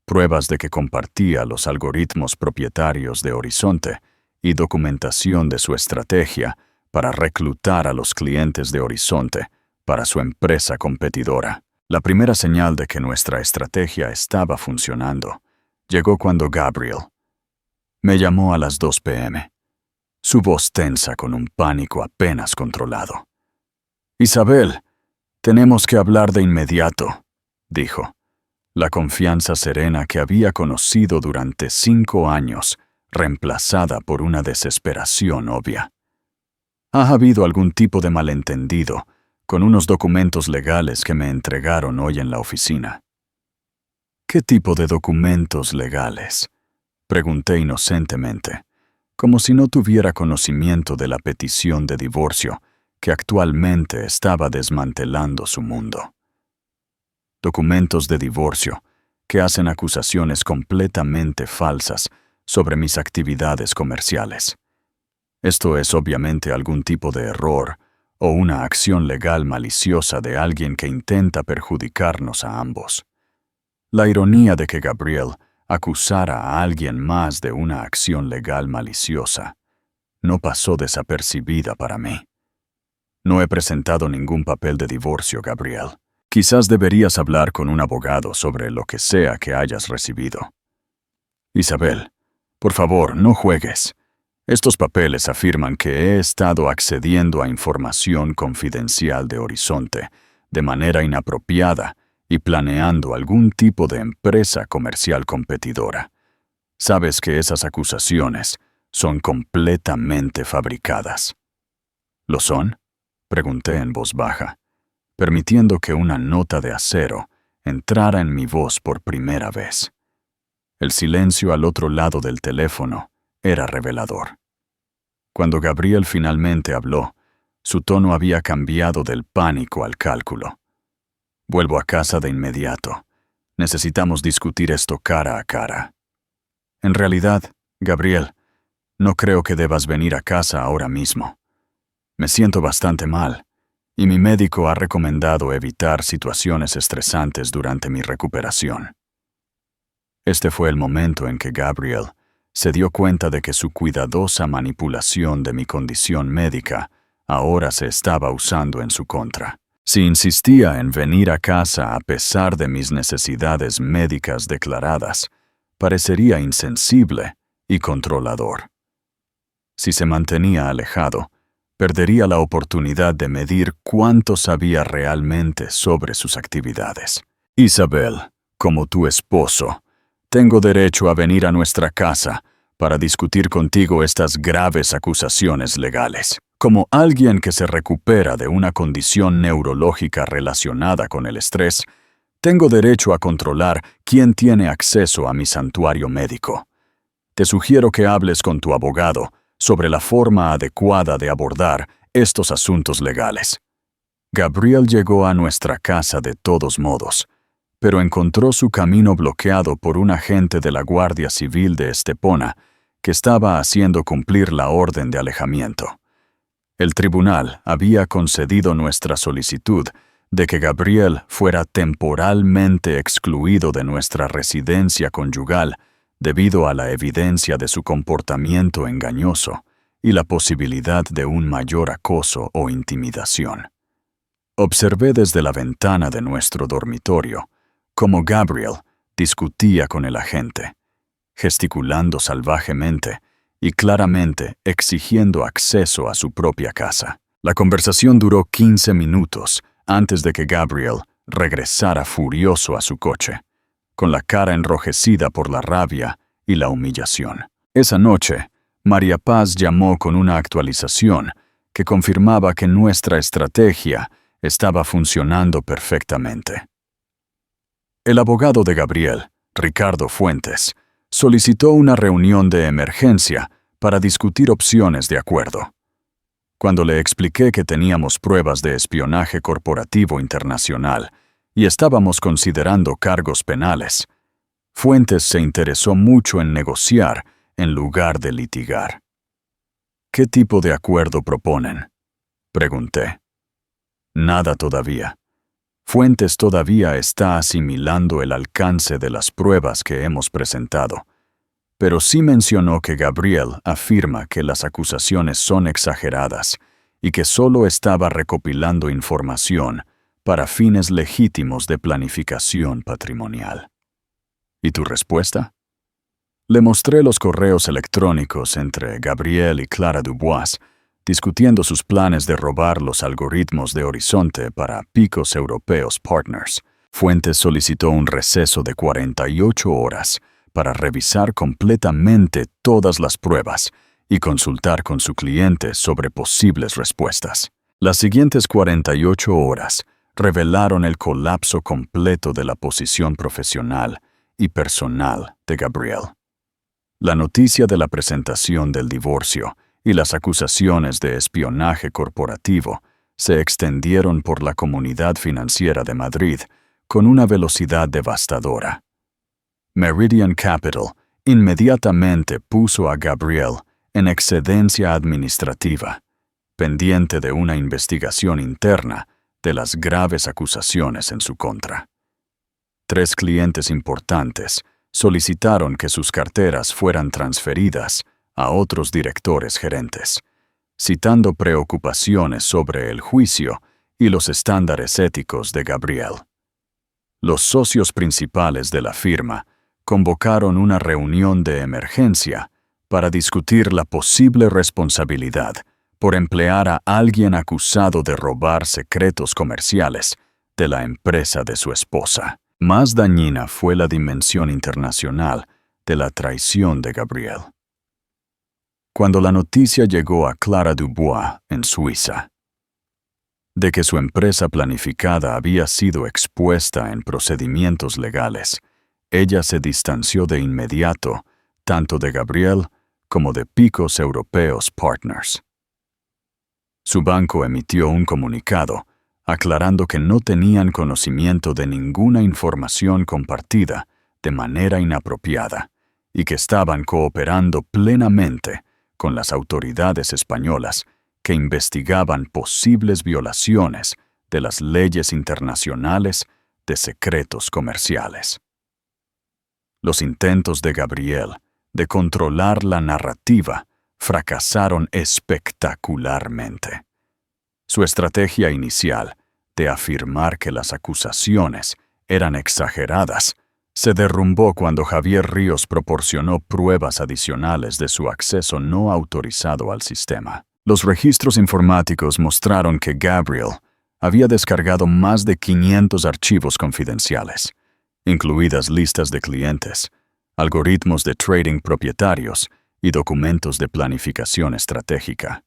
pruebas de que compartía los algoritmos propietarios de Horizonte y documentación de su estrategia para reclutar a los clientes de Horizonte para su empresa competidora. La primera señal de que nuestra estrategia estaba funcionando llegó cuando Gabriel me llamó a las 2 p.m., su voz tensa con un pánico apenas controlado. «Isabel, tenemos que hablar de inmediato», dijo. La confianza serena que había conocido durante 5 años, reemplazada por una desesperación obvia. Ha habido algún tipo de malentendido con unos documentos legales que me entregaron hoy en la oficina. ¿Qué tipo de documentos legales?, pregunté inocentemente, como si no tuviera conocimiento de la petición de divorcio que actualmente estaba desmantelando su mundo. Documentos de divorcio que hacen acusaciones completamente falsas sobre mis actividades comerciales. Esto es obviamente algún tipo de error o una acción legal maliciosa de alguien que intenta perjudicarnos a ambos. La ironía de que Gabriel acusara a alguien más de una acción legal maliciosa no pasó desapercibida para mí. No he presentado ningún papel de divorcio, Gabriel. Quizás deberías hablar con un abogado sobre lo que sea que hayas recibido. Isabel, por favor, no juegues. Estos papeles afirman que he estado accediendo a información confidencial de Horizonte de manera inapropiada y planeando algún tipo de empresa comercial competidora. Sabes que esas acusaciones son completamente fabricadas. ¿Lo son?, pregunté en voz baja, permitiendo que una nota de acero entrara en mi voz por primera vez. El silencio al otro lado del teléfono era revelador. Cuando Gabriel finalmente habló, su tono había cambiado del pánico al cálculo. Vuelvo a casa de inmediato. Necesitamos discutir esto cara a cara. En realidad, Gabriel, no creo que debas venir a casa ahora mismo. Me siento bastante mal, y mi médico ha recomendado evitar situaciones estresantes durante mi recuperación. Este fue el momento en que Gabriel se dio cuenta de que su cuidadosa manipulación de mi condición médica ahora se estaba usando en su contra. Si insistía en venir a casa a pesar de mis necesidades médicas declaradas, parecería insensible y controlador. Si se mantenía alejado, perdería la oportunidad de medir cuánto sabía realmente sobre sus actividades. Isabel, como tu esposo, tengo derecho a venir a nuestra casa para discutir contigo estas graves acusaciones legales. Como alguien que se recupera de una condición neurológica relacionada con el estrés, tengo derecho a controlar quién tiene acceso a mi santuario médico. Te sugiero que hables con tu abogado sobre la forma adecuada de abordar estos asuntos legales. Gabriel llegó a nuestra casa de todos modos, pero encontró su camino bloqueado por un agente de la Guardia Civil de Estepona que estaba haciendo cumplir la orden de alejamiento. El tribunal había concedido nuestra solicitud de que Gabriel fuera temporalmente excluido de nuestra residencia conyugal debido a la evidencia de su comportamiento engañoso y la posibilidad de un mayor acoso o intimidación. Observé desde la ventana de nuestro dormitorio cómo Gabriel discutía con el agente, gesticulando salvajemente y claramente exigiendo acceso a su propia casa. La conversación duró 15 minutos antes de que Gabriel regresara furioso a su coche, con la cara enrojecida por la rabia y la humillación. Esa noche, María Paz llamó con una actualización que confirmaba que nuestra estrategia estaba funcionando perfectamente. El abogado de Gabriel, Ricardo Fuentes, solicitó una reunión de emergencia para discutir opciones de acuerdo. Cuando le expliqué que teníamos pruebas de espionaje corporativo internacional y estábamos considerando cargos penales, Fuentes se interesó mucho en negociar en lugar de litigar. ¿Qué tipo de acuerdo proponen?, pregunté. Nada todavía. Fuentes todavía está asimilando el alcance de las pruebas que hemos presentado, pero sí mencionó que Gabriel afirma que las acusaciones son exageradas y que solo estaba recopilando información para fines legítimos de planificación patrimonial. ¿Y tu respuesta? Le mostré los correos electrónicos entre Gabriel y Clara Dubois, discutiendo sus planes de robar los algoritmos de Horizonte para Picos Europeos Partners. Fuentes solicitó un receso de 48 horas para revisar completamente todas las pruebas y consultar con su cliente sobre posibles respuestas. Las siguientes 48 horas revelaron el colapso completo de la posición profesional y personal de Gabriel. La noticia de la presentación del divorcio y las acusaciones de espionaje corporativo se extendieron por la comunidad financiera de Madrid con una velocidad devastadora. Meridian Capital inmediatamente puso a Gabriel en excedencia administrativa, pendiente de una investigación interna de las graves acusaciones en su contra. 3 clientes importantes solicitaron que sus carteras fueran transferidas a otros directores gerentes, citando preocupaciones sobre el juicio y los estándares éticos de Gabriel. Los socios principales de la firma convocaron una reunión de emergencia para discutir la posible responsabilidad por emplear a alguien acusado de robar secretos comerciales de la empresa de su esposa. Más dañina fue la dimensión internacional de la traición de Gabriel. Cuando la noticia llegó a Clara Dubois en Suiza, de que su empresa planificada había sido expuesta en procedimientos legales, ella se distanció de inmediato tanto de Gabriel como de Picos Europeos Partners. Su banco emitió un comunicado aclarando que no tenían conocimiento de ninguna información compartida de manera inapropiada y que estaban cooperando plenamente con las autoridades españolas que investigaban posibles violaciones de las leyes internacionales de secretos comerciales. Los intentos de Gabriel de controlar la narrativa fracasaron espectacularmente. Su estrategia inicial de afirmar que las acusaciones eran exageradas se derrumbó cuando Javier Ríos proporcionó pruebas adicionales de su acceso no autorizado al sistema. Los registros informáticos mostraron que Gabriel había descargado más de 500 archivos confidenciales, incluidas listas de clientes, algoritmos de trading propietarios y documentos de planificación estratégica,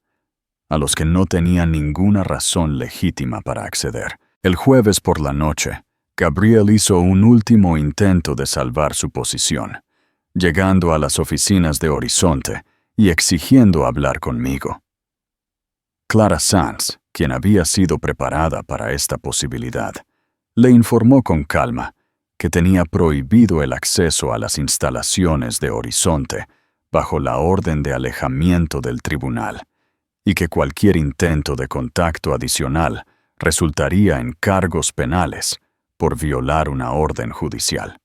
a los que no tenía ninguna razón legítima para acceder. El jueves por la noche, Gabriel hizo un último intento de salvar su posición, llegando a las oficinas de Horizonte y exigiendo hablar conmigo. Clara Sanz, quien había sido preparada para esta posibilidad, le informó con calma que tenía prohibido el acceso a las instalaciones de Horizonte bajo la orden de alejamiento del tribunal, y que cualquier intento de contacto adicional resultaría en cargos penales por violar una orden judicial.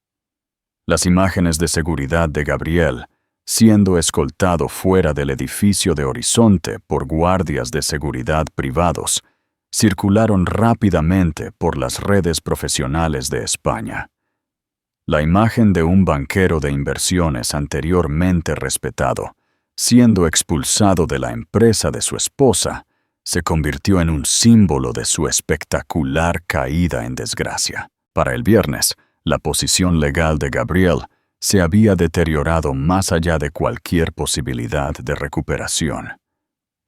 Las imágenes de seguridad de Gabriel, siendo escoltado fuera del edificio de Horizonte por guardias de seguridad privados, circularon rápidamente por las redes profesionales de España. La imagen de un banquero de inversiones anteriormente respetado, siendo expulsado de la empresa de su esposa, se convirtió en un símbolo de su espectacular caída en desgracia. Para el viernes, la posición legal de Gabriel se había deteriorado más allá de cualquier posibilidad de recuperación.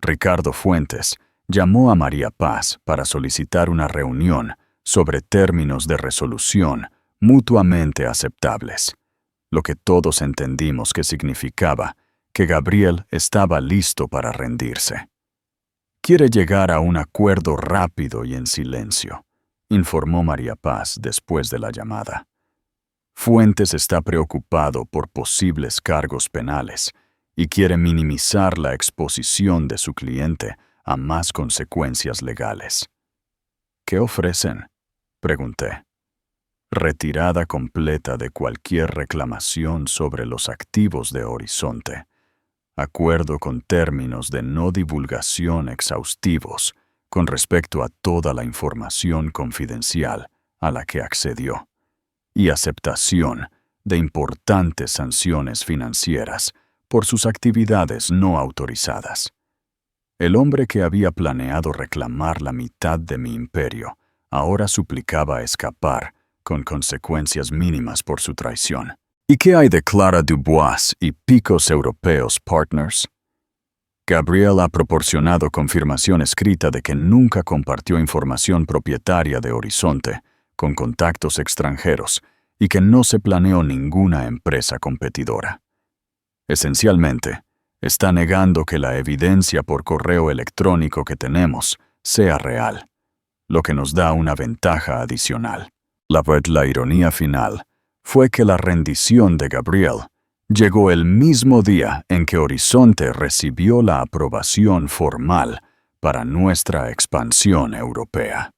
Ricardo Fuentes llamó a María Paz para solicitar una reunión sobre términos de resolución mutuamente aceptables, lo que todos entendimos que significaba que Gabriel estaba listo para rendirse. «Quiere llegar a un acuerdo rápido y en silencio», informó María Paz después de la llamada. Fuentes está preocupado por posibles cargos penales y quiere minimizar la exposición de su cliente a más consecuencias legales. «¿Qué ofrecen?», pregunté. «Retirada completa de cualquier reclamación sobre los activos de Horizonte. Acuerdo con términos de no divulgación exhaustivos con respecto a toda la información confidencial a la que accedió, y aceptación de importantes sanciones financieras por sus actividades no autorizadas». El hombre que había planeado reclamar la mitad de mi imperio ahora suplicaba escapar con consecuencias mínimas por su traición. ¿Y qué hay de Clara Dubois y Picos Europeos Partners? Gabriel ha proporcionado confirmación escrita de que nunca compartió información propietaria de Horizonte con contactos extranjeros y que no se planeó ninguna empresa competidora. Esencialmente, está negando que la evidencia por correo electrónico que tenemos sea real, lo que nos da una ventaja adicional. La ironía final fue que la rendición de Gabriel llegó el mismo día en que Horizonte recibió la aprobación formal para nuestra expansión europea.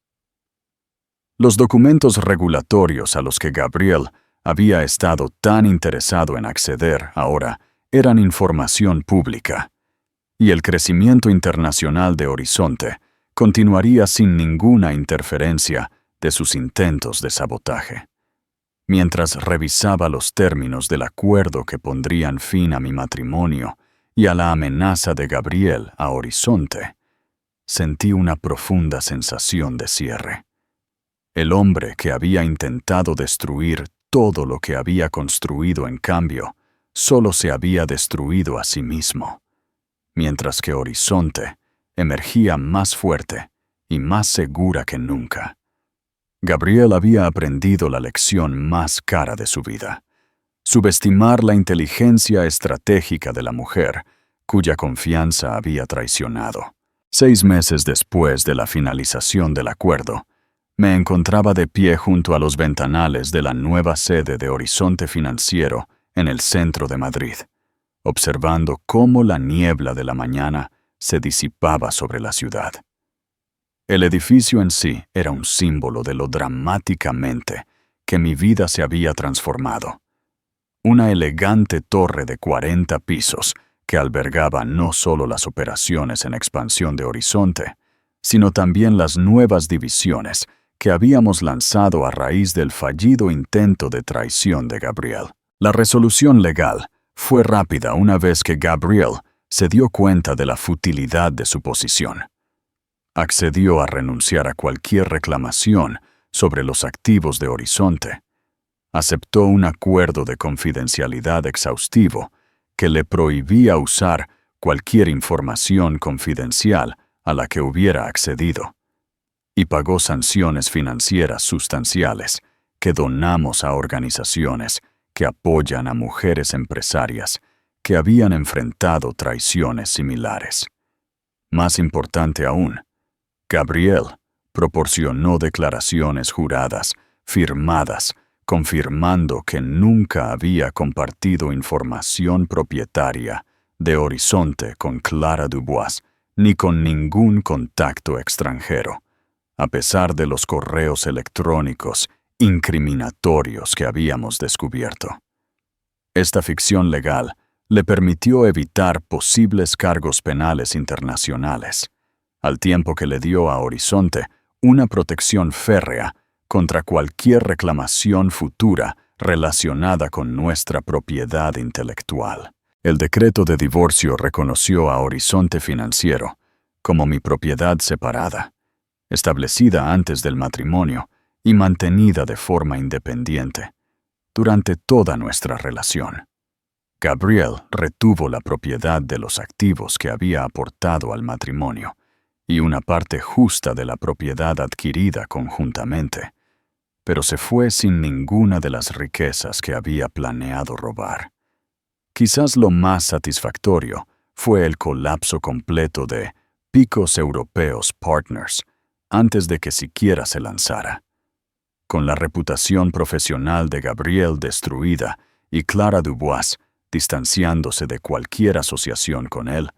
Los documentos regulatorios a los que Gabriel había estado tan interesado en acceder ahora eran información pública, y el crecimiento internacional de Horizonte continuaría sin ninguna interferencia de sus intentos de sabotaje. Mientras revisaba los términos del acuerdo que pondrían fin a mi matrimonio y a la amenaza de Gabriel a Horizonte, sentí una profunda sensación de cierre. El hombre que había intentado destruir todo lo que había construido, en cambio, solo se había destruido a sí mismo, mientras que Horizonte emergía más fuerte y más segura que nunca. Gabriel había aprendido la lección más cara de su vida: subestimar la inteligencia estratégica de la mujer cuya confianza había traicionado. 6 meses después de la finalización del acuerdo, me encontraba de pie junto a los ventanales de la nueva sede de Horizonte Financiero en el centro de Madrid, observando cómo la niebla de la mañana se disipaba sobre la ciudad. El edificio en sí era un símbolo de lo dramáticamente que mi vida se había transformado. Una elegante torre de 40 pisos que albergaba no solo las operaciones en expansión de Horizonte, sino también las nuevas divisiones que habíamos lanzado a raíz del fallido intento de traición de Gabriel. La resolución legal fue rápida una vez que Gabriel se dio cuenta de la futilidad de su posición. Accedió a renunciar a cualquier reclamación sobre los activos de Horizonte. Aceptó un acuerdo de confidencialidad exhaustivo que le prohibía usar cualquier información confidencial a la que hubiera accedido, y pagó sanciones financieras sustanciales que donamos a organizaciones que apoyan a mujeres empresarias que habían enfrentado traiciones similares. Más importante aún, Gabriel proporcionó declaraciones juradas, firmadas, confirmando que nunca había compartido información propietaria de Horizonte con Clara Dubois ni con ningún contacto extranjero, a pesar de los correos electrónicos incriminatorios que habíamos descubierto. Esta ficción legal le permitió evitar posibles cargos penales internacionales, al tiempo que le dio a Horizonte una protección férrea contra cualquier reclamación futura relacionada con nuestra propiedad intelectual. El decreto de divorcio reconoció a Horizonte Financiero como mi propiedad separada, establecida antes del matrimonio y mantenida de forma independiente durante toda nuestra relación. Gabriel retuvo la propiedad de los activos que había aportado al matrimonio y una parte justa de la propiedad adquirida conjuntamente, pero se fue sin ninguna de las riquezas que había planeado robar. Quizás lo más satisfactorio fue el colapso completo de Picos Europeos Partners antes de que siquiera se lanzara. Con la reputación profesional de Gabriel destruida y Clara Dubois distanciándose de cualquier asociación con él,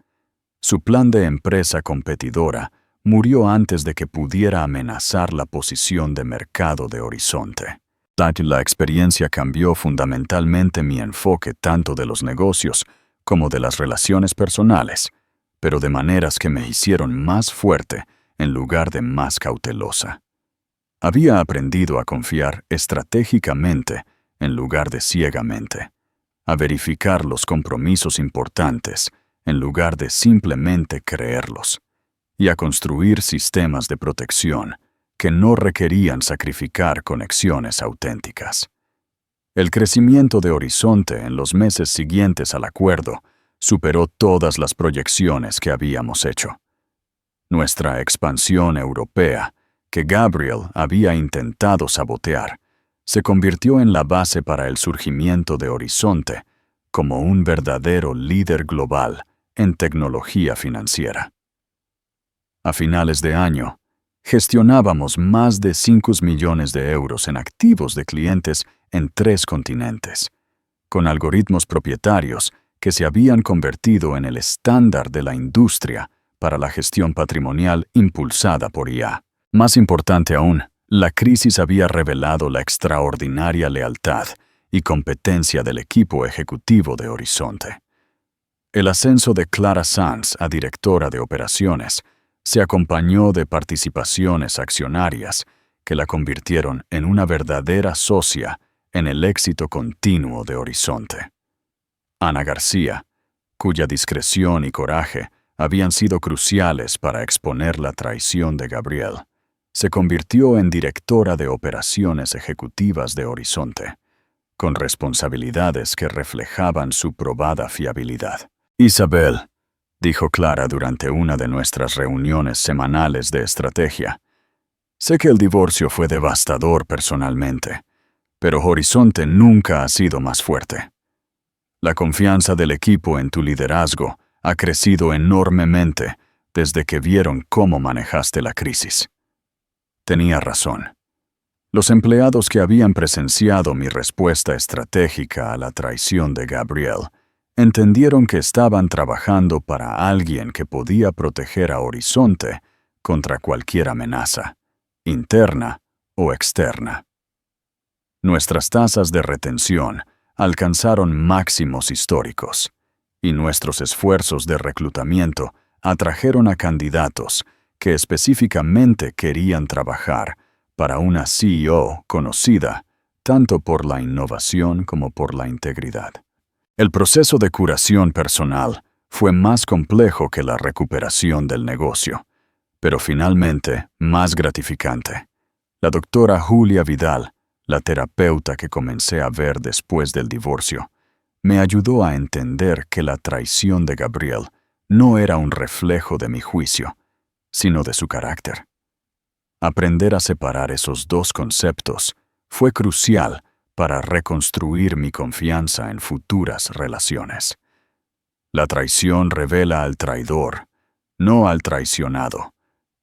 su plan de empresa competidora murió antes de que pudiera amenazar la posición de mercado de Horizonte. La experiencia cambió fundamentalmente mi enfoque tanto de los negocios como de las relaciones personales, pero de maneras que me hicieron más fuerte en lugar de más cautelosa. Había aprendido a confiar estratégicamente en lugar de ciegamente, a verificar los compromisos importantes en lugar de simplemente creerlos, y a construir sistemas de protección que no requerían sacrificar conexiones auténticas. El crecimiento de Horizonte en los meses siguientes al acuerdo superó todas las proyecciones que habíamos hecho. Nuestra expansión europea, que Gabriel había intentado sabotear, se convirtió en la base para el surgimiento de Horizonte como un verdadero líder global en tecnología financiera. A finales de año, gestionábamos más de 5 millones de euros en activos de clientes en 3 continentes, con algoritmos propietarios que se habían convertido en el estándar de la industria para la gestión patrimonial impulsada por IA. Más importante aún, la crisis había revelado la extraordinaria lealtad y competencia del equipo ejecutivo de Horizonte. El ascenso de Clara Sanz a directora de operaciones se acompañó de participaciones accionarias que la convirtieron en una verdadera socia en el éxito continuo de Horizonte. Ana García, cuya discreción y coraje habían sido cruciales para exponer la traición de Gabriel, se convirtió en directora de operaciones ejecutivas de Horizonte, con responsabilidades que reflejaban su probada fiabilidad. Isabel, dijo Clara durante una de nuestras reuniones semanales de estrategia, sé que el divorcio fue devastador personalmente, pero Horizonte nunca ha sido más fuerte. La confianza del equipo en tu liderazgo ha crecido enormemente desde que vieron cómo manejaste la crisis. Tenía razón. Los empleados que habían presenciado mi respuesta estratégica a la traición de Gabriel entendieron que estaban trabajando para alguien que podía proteger a Horizonte contra cualquier amenaza, interna o externa. Nuestras tasas de retención alcanzaron máximos históricos, y nuestros esfuerzos de reclutamiento atrajeron a candidatos que específicamente querían trabajar para una CEO conocida tanto por la innovación como por la integridad. El proceso de curación personal fue más complejo que la recuperación del negocio, pero finalmente más gratificante. La doctora Julia Vidal, la terapeuta que comencé a ver después del divorcio, me ayudó a entender que la traición de Gabriel no era un reflejo de mi juicio, sino de su carácter. Aprender a separar esos dos conceptos fue crucial para reconstruir mi confianza en futuras relaciones. La traición revela al traidor, no al traicionado,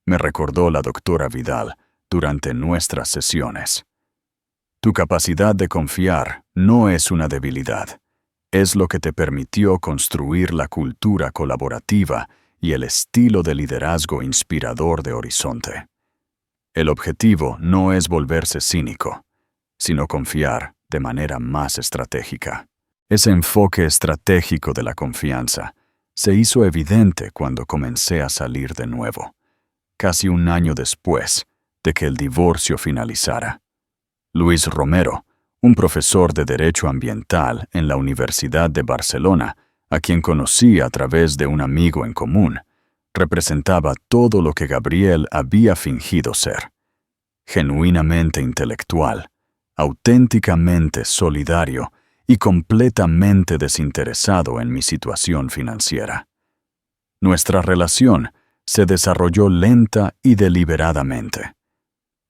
me recordó la doctora Vidal durante nuestras sesiones. Tu capacidad de confiar no es una debilidad, es lo que te permitió construir la cultura colaborativa y el estilo de liderazgo inspirador de Horizonte. El objetivo no es volverse cínico, sino confiar de manera más estratégica. Ese enfoque estratégico de la confianza se hizo evidente cuando comencé a salir de nuevo, casi un año después de que el divorcio finalizara. Luis Romero, un profesor de Derecho Ambiental en la Universidad de Barcelona, a quien conocí a través de un amigo en común, representaba todo lo que Gabriel había fingido ser. Genuinamente intelectual, auténticamente solidario y completamente desinteresado en mi situación financiera. Nuestra relación se desarrolló lenta y deliberadamente.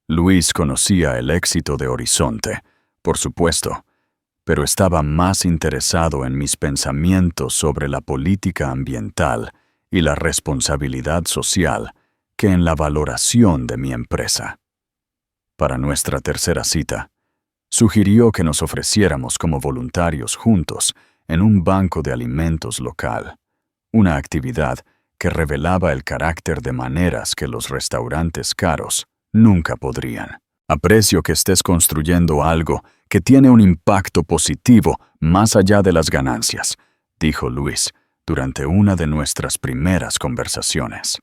Luis conocía el éxito de Horizonte, por supuesto, pero estaba más interesado en mis pensamientos sobre la política ambiental y la responsabilidad social que en la valoración de mi empresa. Para nuestra tercera cita, sugirió que nos ofreciéramos como voluntarios juntos en un banco de alimentos local, una actividad que revelaba el carácter de maneras que los restaurantes caros nunca podrían. Aprecio que estés construyendo algo que tiene un impacto positivo más allá de las ganancias, dijo Luis durante una de nuestras primeras conversaciones.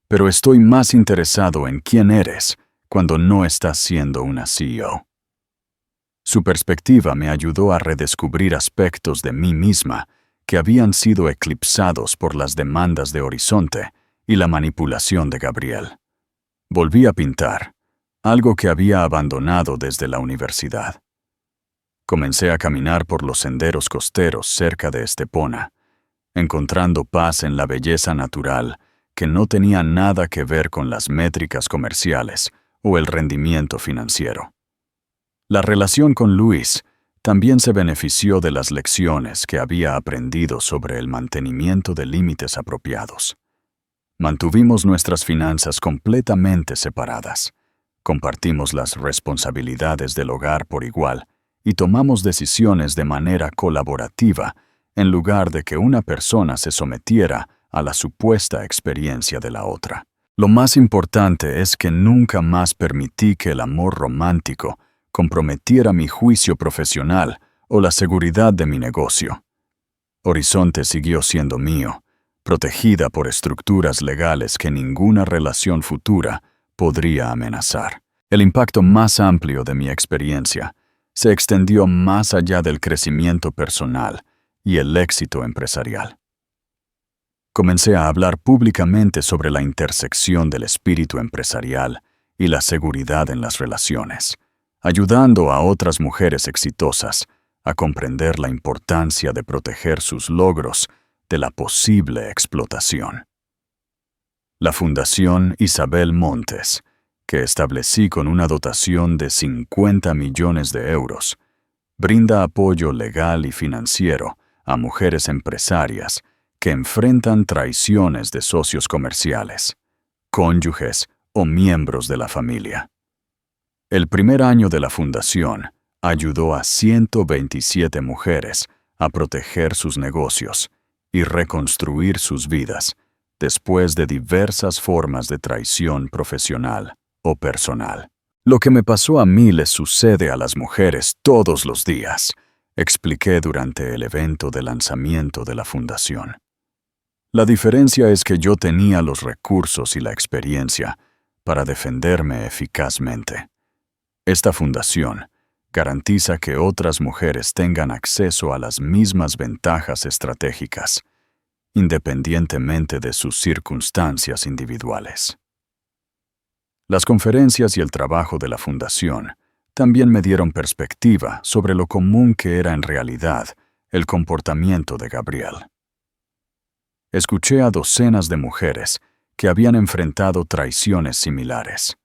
Pero estoy más interesado en quién eres cuando no estás siendo una CEO. Su perspectiva me ayudó a redescubrir aspectos de mí misma que habían sido eclipsados por las demandas de Horizonte y la manipulación de Gabriel. Volví a pintar, algo que había abandonado desde la universidad. Comencé a caminar por los senderos costeros cerca de Estepona, encontrando paz en la belleza natural que no tenía nada que ver con las métricas comerciales o el rendimiento financiero. La relación con Luis también se benefició de las lecciones que había aprendido sobre el mantenimiento de límites apropiados. Mantuvimos nuestras finanzas completamente separadas, compartimos las responsabilidades del hogar por igual y tomamos decisiones de manera colaborativa en lugar de que una persona se sometiera a la supuesta experiencia de la otra. Lo más importante es que nunca más permití que el amor romántico comprometiera mi juicio profesional o la seguridad de mi negocio. Horizonte siguió siendo mío, protegida por estructuras legales que ninguna relación futura podría amenazar. El impacto más amplio de mi experiencia se extendió más allá del crecimiento personal y el éxito empresarial. Comencé a hablar públicamente sobre la intersección del espíritu empresarial y la seguridad en las relaciones, ayudando a otras mujeres exitosas a comprender la importancia de proteger sus logros de la posible explotación. La Fundación Isabel Montes, que establecí con una dotación de 50 millones de euros, brinda apoyo legal y financiero a mujeres empresarias que enfrentan traiciones de socios comerciales, cónyuges o miembros de la familia. El primer año de la fundación ayudó a 127 mujeres a proteger sus negocios y reconstruir sus vidas después de diversas formas de traición profesional o personal. Lo que me pasó a mí les sucede a las mujeres todos los días, expliqué durante el evento de lanzamiento de la fundación. La diferencia es que yo tenía los recursos y la experiencia para defenderme eficazmente. Esta fundación garantiza que otras mujeres tengan acceso a las mismas ventajas estratégicas, independientemente de sus circunstancias individuales. Las conferencias y el trabajo de la fundación también me dieron perspectiva sobre lo común que era en realidad el comportamiento de Gabriel. Escuché a docenas de mujeres que habían enfrentado traiciones similares,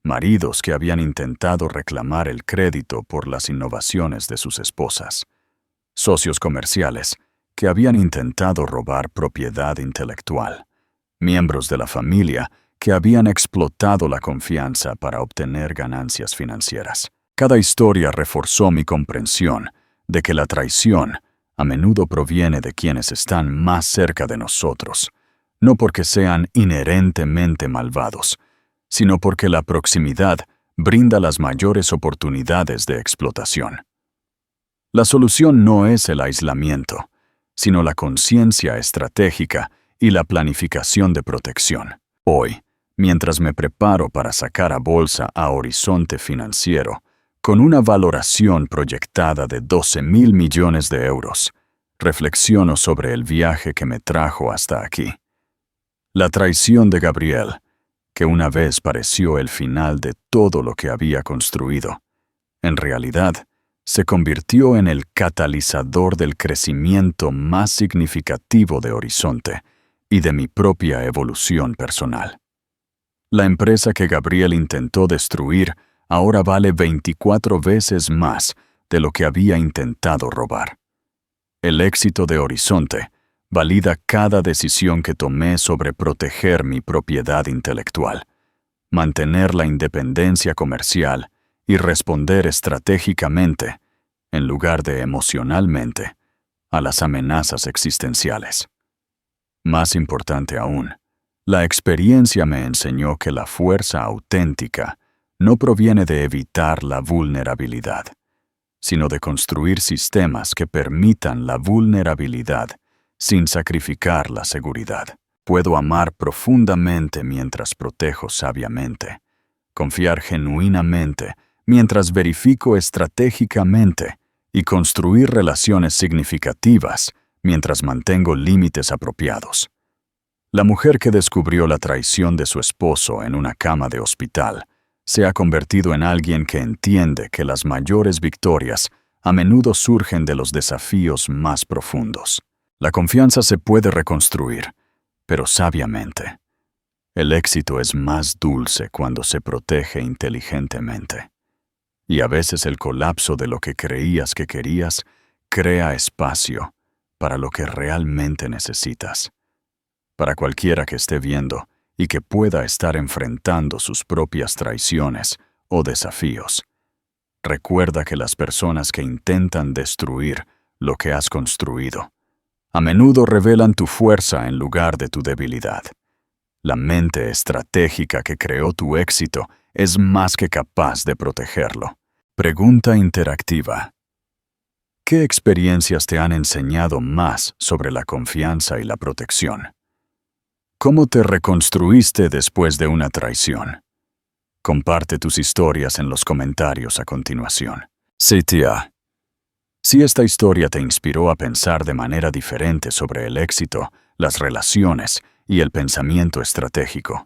maridos que habían intentado reclamar el crédito por las innovaciones de sus esposas, socios comerciales que habían intentado robar propiedad intelectual, miembros de la familia que habían explotado la confianza para obtener ganancias financieras. Cada historia reforzó mi comprensión de que la traición a menudo proviene de quienes están más cerca de nosotros, no porque sean inherentemente malvados, sino porque la proximidad brinda las mayores oportunidades de explotación. La solución no es el aislamiento, sino la conciencia estratégica y la planificación de protección. Hoy, mientras me preparo para sacar a bolsa a Horizonte Financiero, con una valoración proyectada de 12.000 millones de euros, reflexiono sobre el viaje que me trajo hasta aquí. La traición de Gabriel, que una vez pareció el final de todo lo que había construido, en realidad se convirtió en el catalizador del crecimiento más significativo de Horizonte y de mi propia evolución personal. La empresa que Gabriel intentó destruir ahora vale 24 veces más de lo que había intentado robar. El éxito de Horizonte valida cada decisión que tomé sobre proteger mi propiedad intelectual, mantener la independencia comercial y responder estratégicamente, en lugar de emocionalmente, a las amenazas existenciales. Más importante aún, la experiencia me enseñó que la fuerza auténtica no proviene de evitar la vulnerabilidad, sino de construir sistemas que permitan la vulnerabilidad sin sacrificar la seguridad. Puedo amar profundamente mientras protejo sabiamente, confiar genuinamente mientras verifico estratégicamente y construir relaciones significativas mientras mantengo límites apropiados. La mujer que descubrió la traición de su esposo en una cama de hospital se ha convertido en alguien que entiende que las mayores victorias a menudo surgen de los desafíos más profundos. La confianza se puede reconstruir, pero sabiamente. El éxito es más dulce cuando se protege inteligentemente. Y a veces el colapso de lo que creías que querías crea espacio para lo que realmente necesitas. Para cualquiera que esté viendo y que pueda estar enfrentando sus propias traiciones o desafíos, recuerda que las personas que intentan destruir lo que has construido a menudo revelan tu fuerza en lugar de tu debilidad. La mente estratégica que creó tu éxito es más que capaz de protegerlo. Pregunta interactiva. ¿Qué experiencias te han enseñado más sobre la confianza y la protección? ¿Cómo te reconstruiste después de una traición? Comparte tus historias en los comentarios a continuación. CTA. Si esta historia te inspiró a pensar de manera diferente sobre el éxito, las relaciones y el pensamiento estratégico,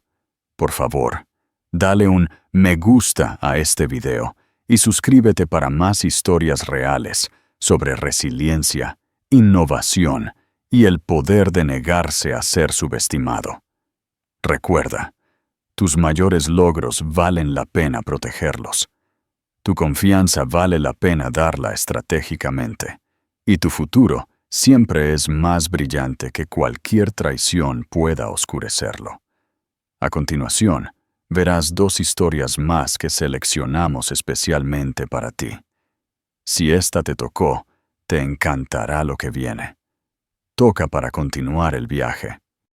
por favor, dale un me gusta a este video y suscríbete para más historias reales sobre resiliencia, innovación y el poder de negarse a ser subestimado. Recuerda, tus mayores logros valen la pena protegerlos. Tu confianza vale la pena darla estratégicamente, y tu futuro siempre es más brillante que cualquier traición pueda oscurecerlo. A continuación, verás 2 historias más que seleccionamos especialmente para ti. Si esta te tocó, te encantará lo que viene. Toca para continuar el viaje.